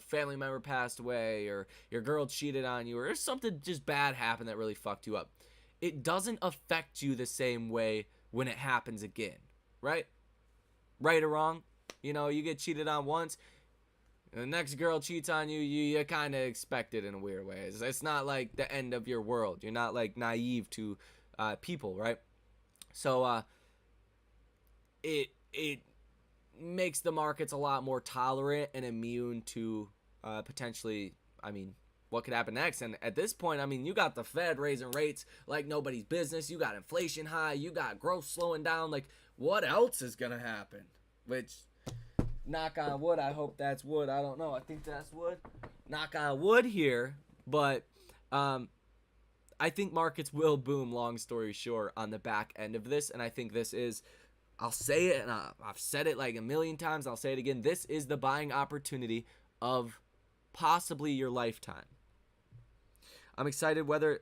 family member passed away, or your girl cheated on you, or something just bad happened that really fucked you up. It doesn't affect you the same way when it happens again, right? Right or wrong? You know, you get cheated on once, the next girl cheats on you, you kind of expect it in a weird way. It's not like the end of your world. You're not like naive to people, right? So it makes the markets a lot more tolerant and immune to potentially, what could happen next. And at this point, you got the Fed raising rates like nobody's business. You got inflation high. You got growth slowing down. Like, what else is going to happen? Which, knock on wood, I hope that's wood. I don't know. I think that's wood. Knock on wood here. But I think markets will boom, long story short, on the back end of this. And I think this is, I'll say it, and I've said it like a million times. I'll say it again. This is the buying opportunity of possibly your lifetime. I'm excited whether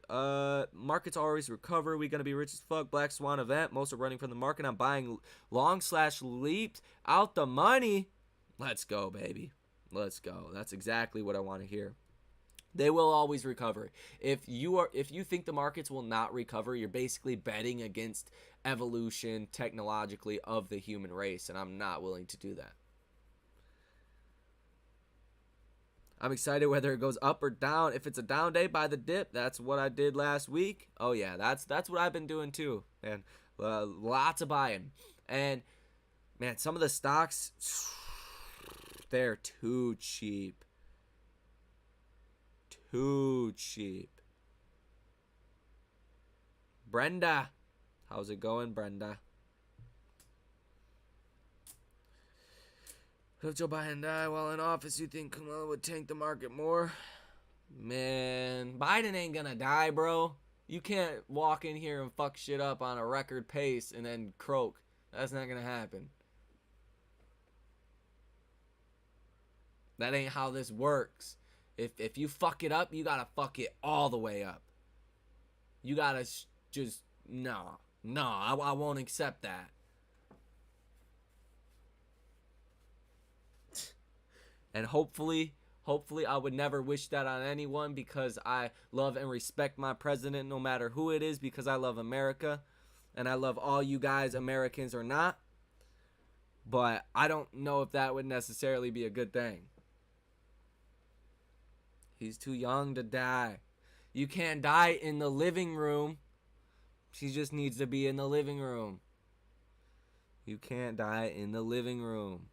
markets always recover. We going to be rich as fuck. Black Swan event. Most are running from the market. I'm buying long/leaped out the money. Let's go, baby. Let's go. That's exactly what I want to hear. They will always recover. If you think the markets will not recover, you're basically betting against evolution technologically of the human race, and I'm not willing to do that. I'm excited whether it goes up or down. If it's a down day, buy the dip. That's what I did last week. Oh yeah, that's what I've been doing too, man. Lots of buying. And man, some of the stocks, they're too cheap. Too cheap. Brenda, how's it going, Brenda? If Joe Biden die while in office, you think Kamala would tank the market more? Man, Biden ain't gonna die, bro. You can't walk in here and fuck shit up on a record pace and then croak. That's not gonna happen. That ain't how this works. If you fuck it up, you gotta fuck it all the way up. You gotta just, no, I won't accept that. And hopefully I would never wish that on anyone, because I love and respect my president no matter who it is, because I love America and I love all you guys, Americans or not. But I don't know if that would necessarily be a good thing. He's too young to die. You can't die in the living room. She just needs to be in the living room. You can't die in the living room.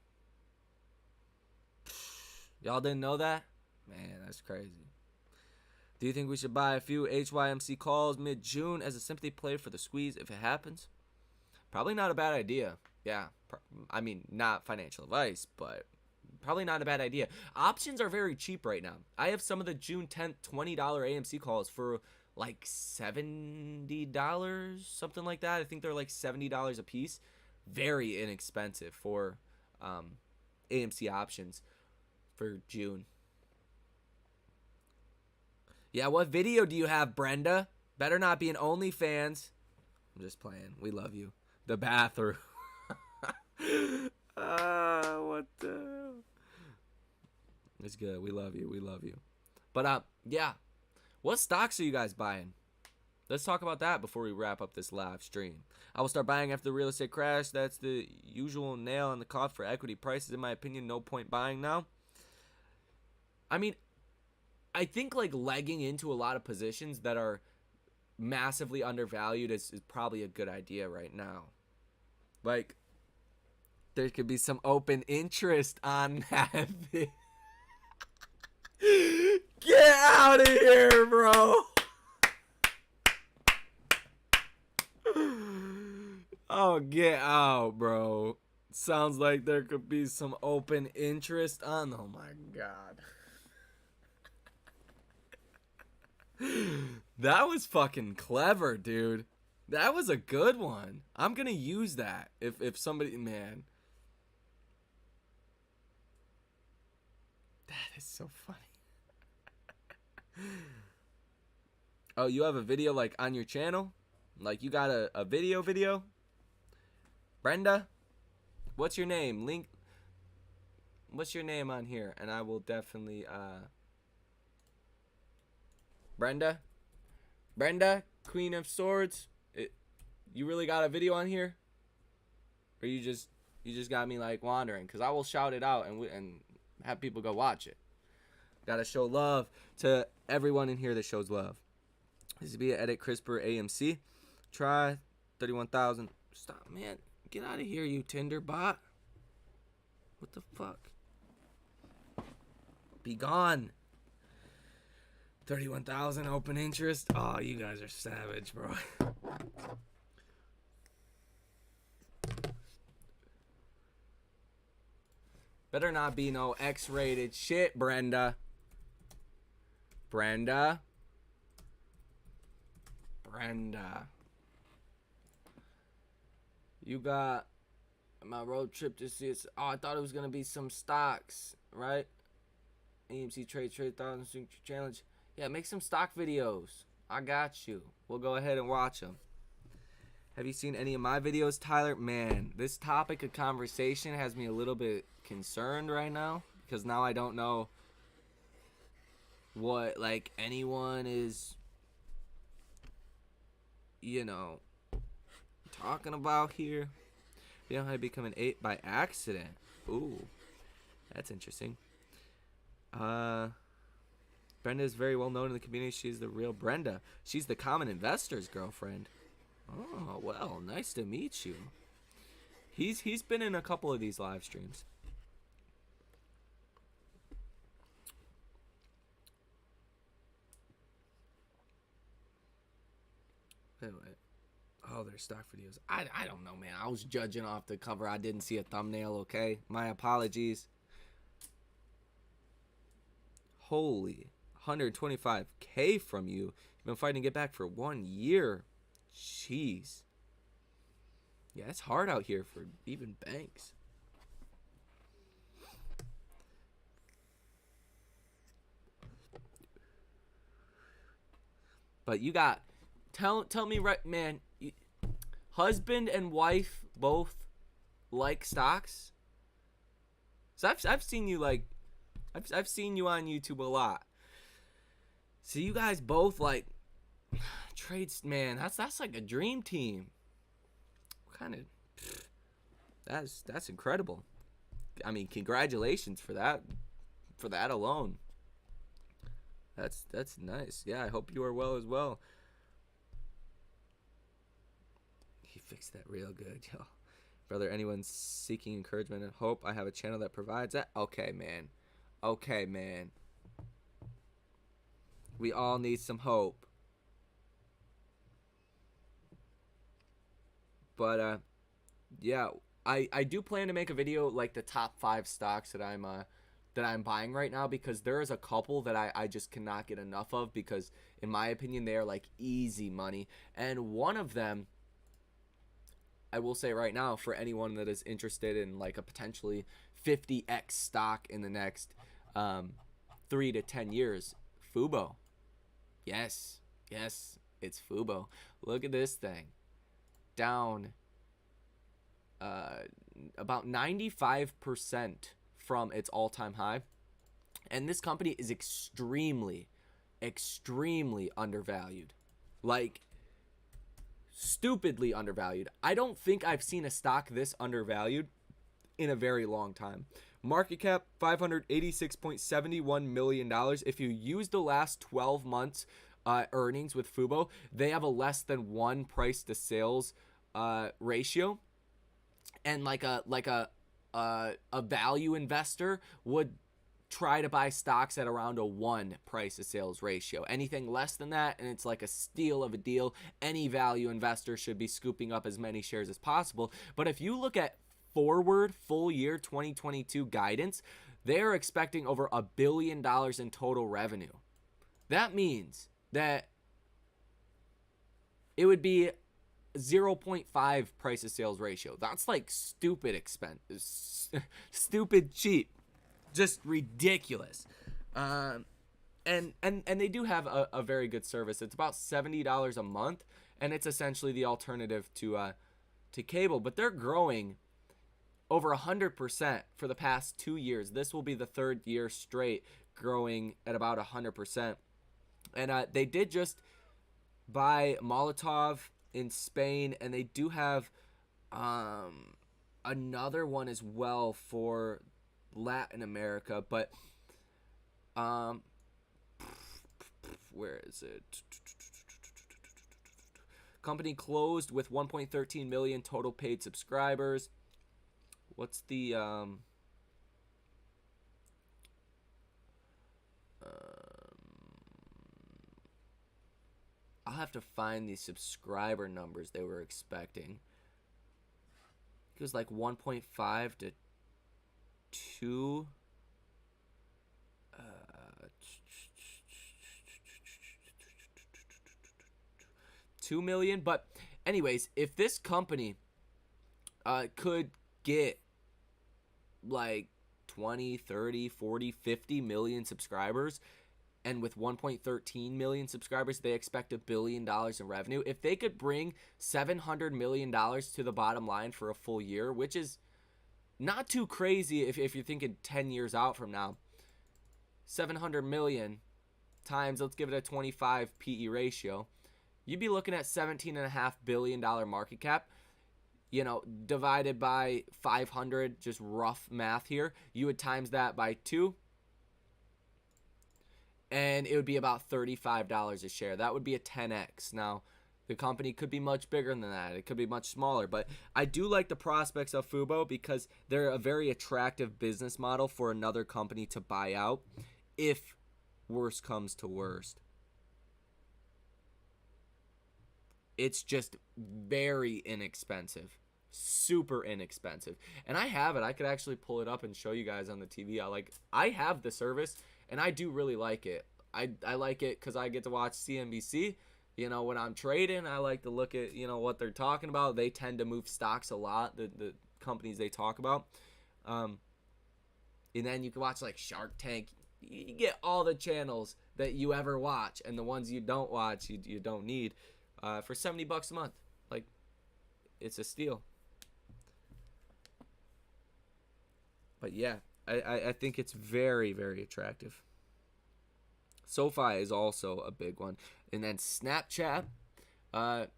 Y'all didn't know that? Man, that's crazy. Do you think we should buy a few HYMC calls mid-June as a sympathy play for the squeeze if it happens? Probably not a bad idea. Yeah. Not financial advice, but probably not a bad idea. Options are very cheap right now. I have some of the June 10th $20 AMC calls for like $70, something like that. I think they're like $70 a piece. Very inexpensive for AMC options for June. Yeah, what video do you have, Brenda? Better not be an OnlyFans. I'm just playing. We love you. The bathroom. What the? It's good. We love you. We love you. But yeah. What stocks are you guys buying? Let's talk about that before we wrap up this live stream. I will start buying after the real estate crash. That's the usual nail in the coffin for equity prices. In my opinion, no point buying now. I mean, I think like legging into a lot of positions that are massively undervalued is probably a good idea right now. Like, there could be some open interest on that. Get out of here, bro. Oh, get out, bro. Sounds like there could be some open interest on. Oh my god. That was fucking clever, dude. That was a good one. I'm gonna use that if somebody, man. That is so funny. Oh, you have a video like on your channel? Like you got a video? Brenda? What's your name? Link. What's your name on here? And I will definitely Brenda? Queen of Swords? You really got a video on here? Or you just got me like wandering? Cuz I will shout it out and have people go watch it. Got to show love to everyone in here that shows love. This would be an edit CRISPR AMC. Try 31,000. Stop, man. Get out of here, you Tinder bot. What the fuck? Be gone. 31,000 open interest. Oh, you guys are savage, bro. Better not be no X-rated shit, Brenda. Brenda. You got my road trip to see it. Oh, I thought it was going to be some stocks, right? AMC Trade 1,000 Challenge. Yeah, make some stock videos. I got you. We'll go ahead and watch them. Have you seen any of my videos, Tyler? Man, this topic of conversation has me a little bit concerned right now. Because now I don't know what, like, anyone is, you know, talking about here. You know how to become an 8 by accident. Ooh, that's interesting. Brenda is very well known in the community. She's the real Brenda. She's the common investor's girlfriend. Oh, well, nice to meet you. He's been in a couple of these live streams. Anyway. Oh, there's stock videos. I don't know, man. I was judging off the cover. I didn't see a thumbnail, okay? My apologies. Holy, 125K from you. You've been fighting to get back for 1 year. Jeez. Yeah, it's hard out here for even banks. But you got... Tell me right, man. Husband and wife both like stocks. So I've seen you like, I've seen you on YouTube a lot. So you guys both like trades, man. That's like a dream team. What kind of? That's incredible. I mean, congratulations for that alone. That's nice. Yeah, I hope you are well as well. He fixed that real good, yo. Brother, anyone seeking encouragement and hope, I have a channel that provides that. Okay, man. Okay, man. We all need some hope. But yeah, I do plan to make a video like the top 5 stocks that I'm buying right now, because there is a couple that I just cannot get enough of, because in my opinion they are like easy money. And one of them, I will say right now, for anyone that is interested in like a potentially 50x stock in the next 3 to 10 years, Fubo. Yes, it's Fubo. Look at this thing. Down about 95% from its all-time high. And this company is extremely undervalued. Like, stupidly undervalued. I don't think I've seen a stock this undervalued in a very long time. Market cap $586.71 million. If you use the last 12 months earnings with Fubo, they have a less than 1 price to sales ratio, and like a value investor would try to buy stocks at around a 1 price to sales ratio. Anything less than that, and it's like a steal of a deal. Any value investor should be scooping up as many shares as possible. But if you look at forward full year 2022 guidance, they're expecting over $1 billion in total revenue. That means that it would be 0.5 price to sales ratio. That's like stupid expense, stupid cheap, just ridiculous. And they do have a very good service. It's about $70 a month, and it's essentially the alternative to cable. But they're growing over 100% for the past 2 years. This will be the 3rd year straight growing at about 100%. And they did just buy Molotov in Spain, and they do have another one as well for Latin America. But where is it? Company closed with 1.13 million total paid subscribers. What's the I'll have to find the subscriber numbers they were expecting. It was like 1.5 to 2. 2 million. But anyways, if this company could get like 20, 30, 40, 50 million subscribers, and with 1.13 million subscribers, they expect $1 billion in revenue. If they could bring $700 million to the bottom line for a full year, which is not too crazy if you're thinking 10 years out from now, 700 million times, let's give it a 25 PE ratio, you'd be looking at $17.5 billion market cap. You know, divided by 500, just rough math here, you would times that by 2, and it would be about $35 a share. That would be a 10x. Now, the company could be much bigger than that. It could be much smaller, but I do like the prospects of Fubo because they're a very attractive business model for another company to buy out if worst comes to worst. It's just very inexpensive, super inexpensive. And I have it. I could actually pull it up and show you guys on the TV. I have the service, and I do really like it. I like it because I get to watch CNBC. You know, when I'm trading, I like to look at, you know, what they're talking about. They tend to move stocks a lot, the companies they talk about. And then you can watch like Shark Tank. You get all the channels that you ever watch, and the ones you don't watch, you don't need. For $70 a month. Like, it's a steal. But yeah, I think it's very, very attractive. SoFi is also a big one. And then Snapchat. And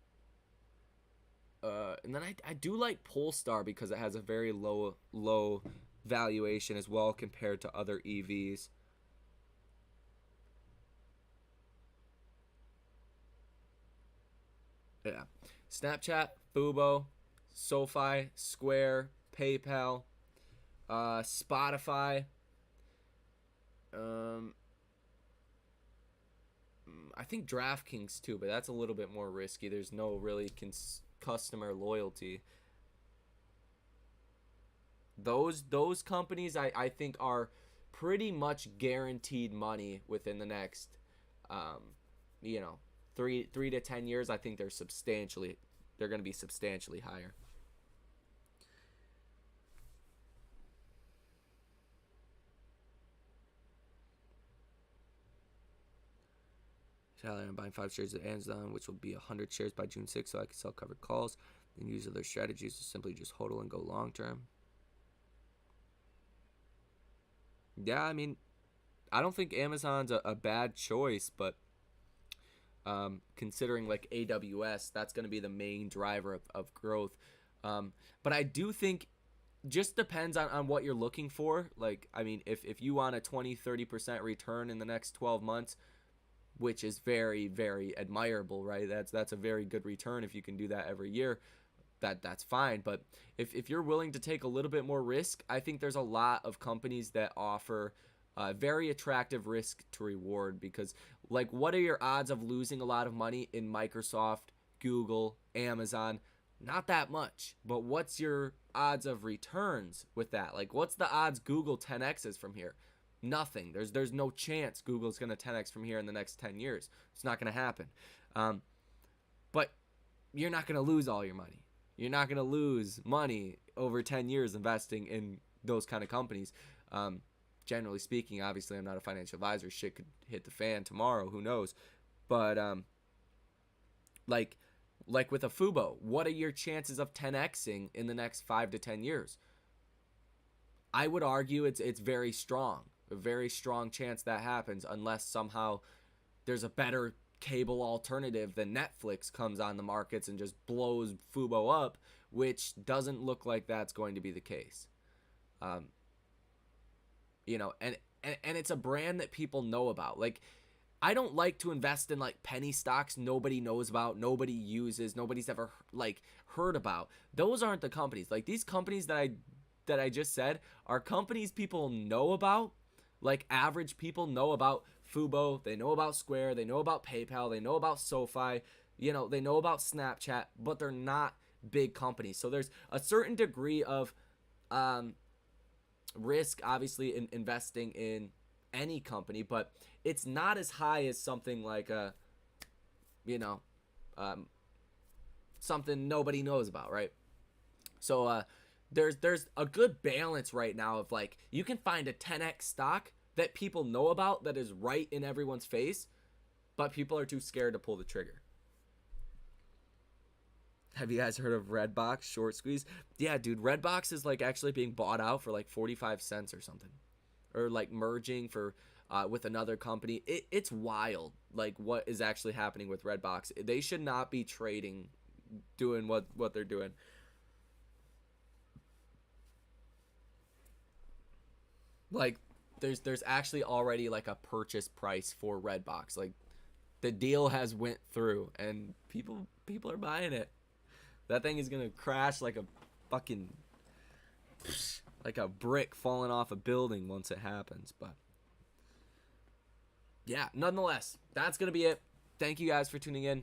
then I do like Polestar because it has a very low valuation as well compared to other EVs. Yeah. Snapchat, Fubo, SoFi, Square, PayPal, Spotify. I think DraftKings too, but that's a little bit more risky. There's no really customer loyalty. Those companies I think are pretty much guaranteed money within the next 3 to 10 years. I think they're going to be substantially higher. I'm buying 5 shares at Amazon, which will be 100 shares by June 6th, so I can sell covered calls. And use other strategies to simply just hodl and go long term. Yeah, I mean, I don't think Amazon's a bad choice, but considering like AWS, that's going to be the main driver of growth. But I do think just depends on what you're looking for. Like, I mean, if you want a 20-30% return in the next 12 months, which is very, very admirable, right? That's a very good return if you can do that every year. That's fine. But if you're willing to take a little bit more risk, I think there's a lot of companies that offer very attractive risk to reward, because like, what are your odds of losing a lot of money in Microsoft, Google, Amazon? Not that much. But what's your odds of returns with that? Like, what's the odds Google 10x's from here? Nothing. There's no chance Google's going to 10x from here in the next 10 years. It's not going to happen. But you're not going to lose all your money. You're not going to lose money over 10 years investing in those kind of companies. Generally speaking, obviously, I'm not a financial advisor. Shit could hit the fan tomorrow. Who knows? But like with a Fubo, what are your chances of 10xing in the next 5 to 10 years? I would argue it's very strong. A very strong chance that happens, unless somehow there's a better cable alternative than Netflix comes on the markets and just blows Fubo up, which doesn't look like that's going to be the case. You know, and it's a brand that people know about. Like, I don't like to invest in like penny stocks nobody knows about, nobody uses, nobody's ever like heard about. Those aren't the companies. Like, these companies that I just said are companies people know about. Like, average people know about Fubo, they know about Square, they know about PayPal, they know about SoFi, you know, they know about Snapchat, but they're not big companies. So there's a certain degree of risk, obviously, in investing in any company, but it's not as high as something like something nobody knows about, right? So there's a good balance right now of like, you can find a 10x stock that people know about that is right in everyone's face, but people are too scared to pull the trigger. Have you guys heard of Redbox short squeeze? Yeah, dude, Redbox is like actually being bought out for like 45 cents or something, or like merging for with another company. It's wild, like, what is actually happening with Redbox. They should not be trading, doing what they're doing. Like, there's actually already like a purchase price for Redbox. Like, the deal has went through and people are buying it. That thing is gonna crash like a fucking, like a brick falling off a building once it happens. But yeah, nonetheless, that's gonna be it. Thank you guys for tuning in.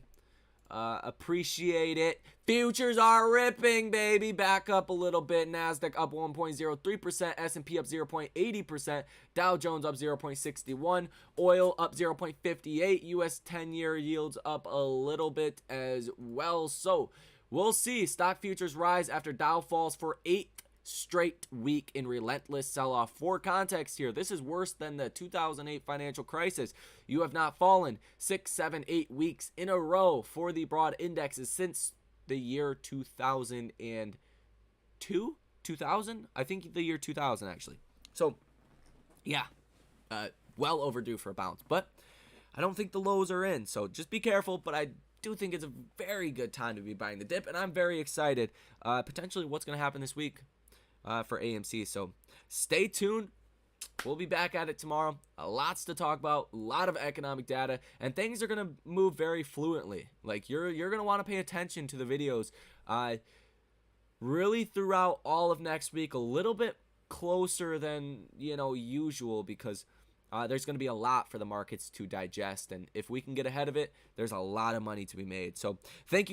Appreciate it. Futures are ripping, baby. Back up a little bit. Nasdaq up 1.03%, S&P up 0.80%, Dow Jones up 0.61, oil up 0.58, US 10-year yields up a little bit as well. So we'll see. Stock futures rise after Dow falls for 8th straight week in relentless sell-off. For context here, this is worse than the 2008 financial crisis. You have not fallen 6, 7, 8 weeks in a row for the broad indexes since the year 2002? 2000? I think the year 2000, actually. So, yeah, well overdue for a bounce. But I don't think the lows are in, so just be careful. But I do think it's a very good time to be buying the dip, and I'm very excited. Potentially what's going to happen this week for AMC. So stay tuned. We'll be back at it tomorrow. Lots to talk about, a lot of economic data, and things are going to move very fluently. Like, you're going to want to pay attention to the videos really throughout all of next week, a little bit closer than, usual, because there's going to be a lot for the markets to digest, and if we can get ahead of it, there's a lot of money to be made. So thank you.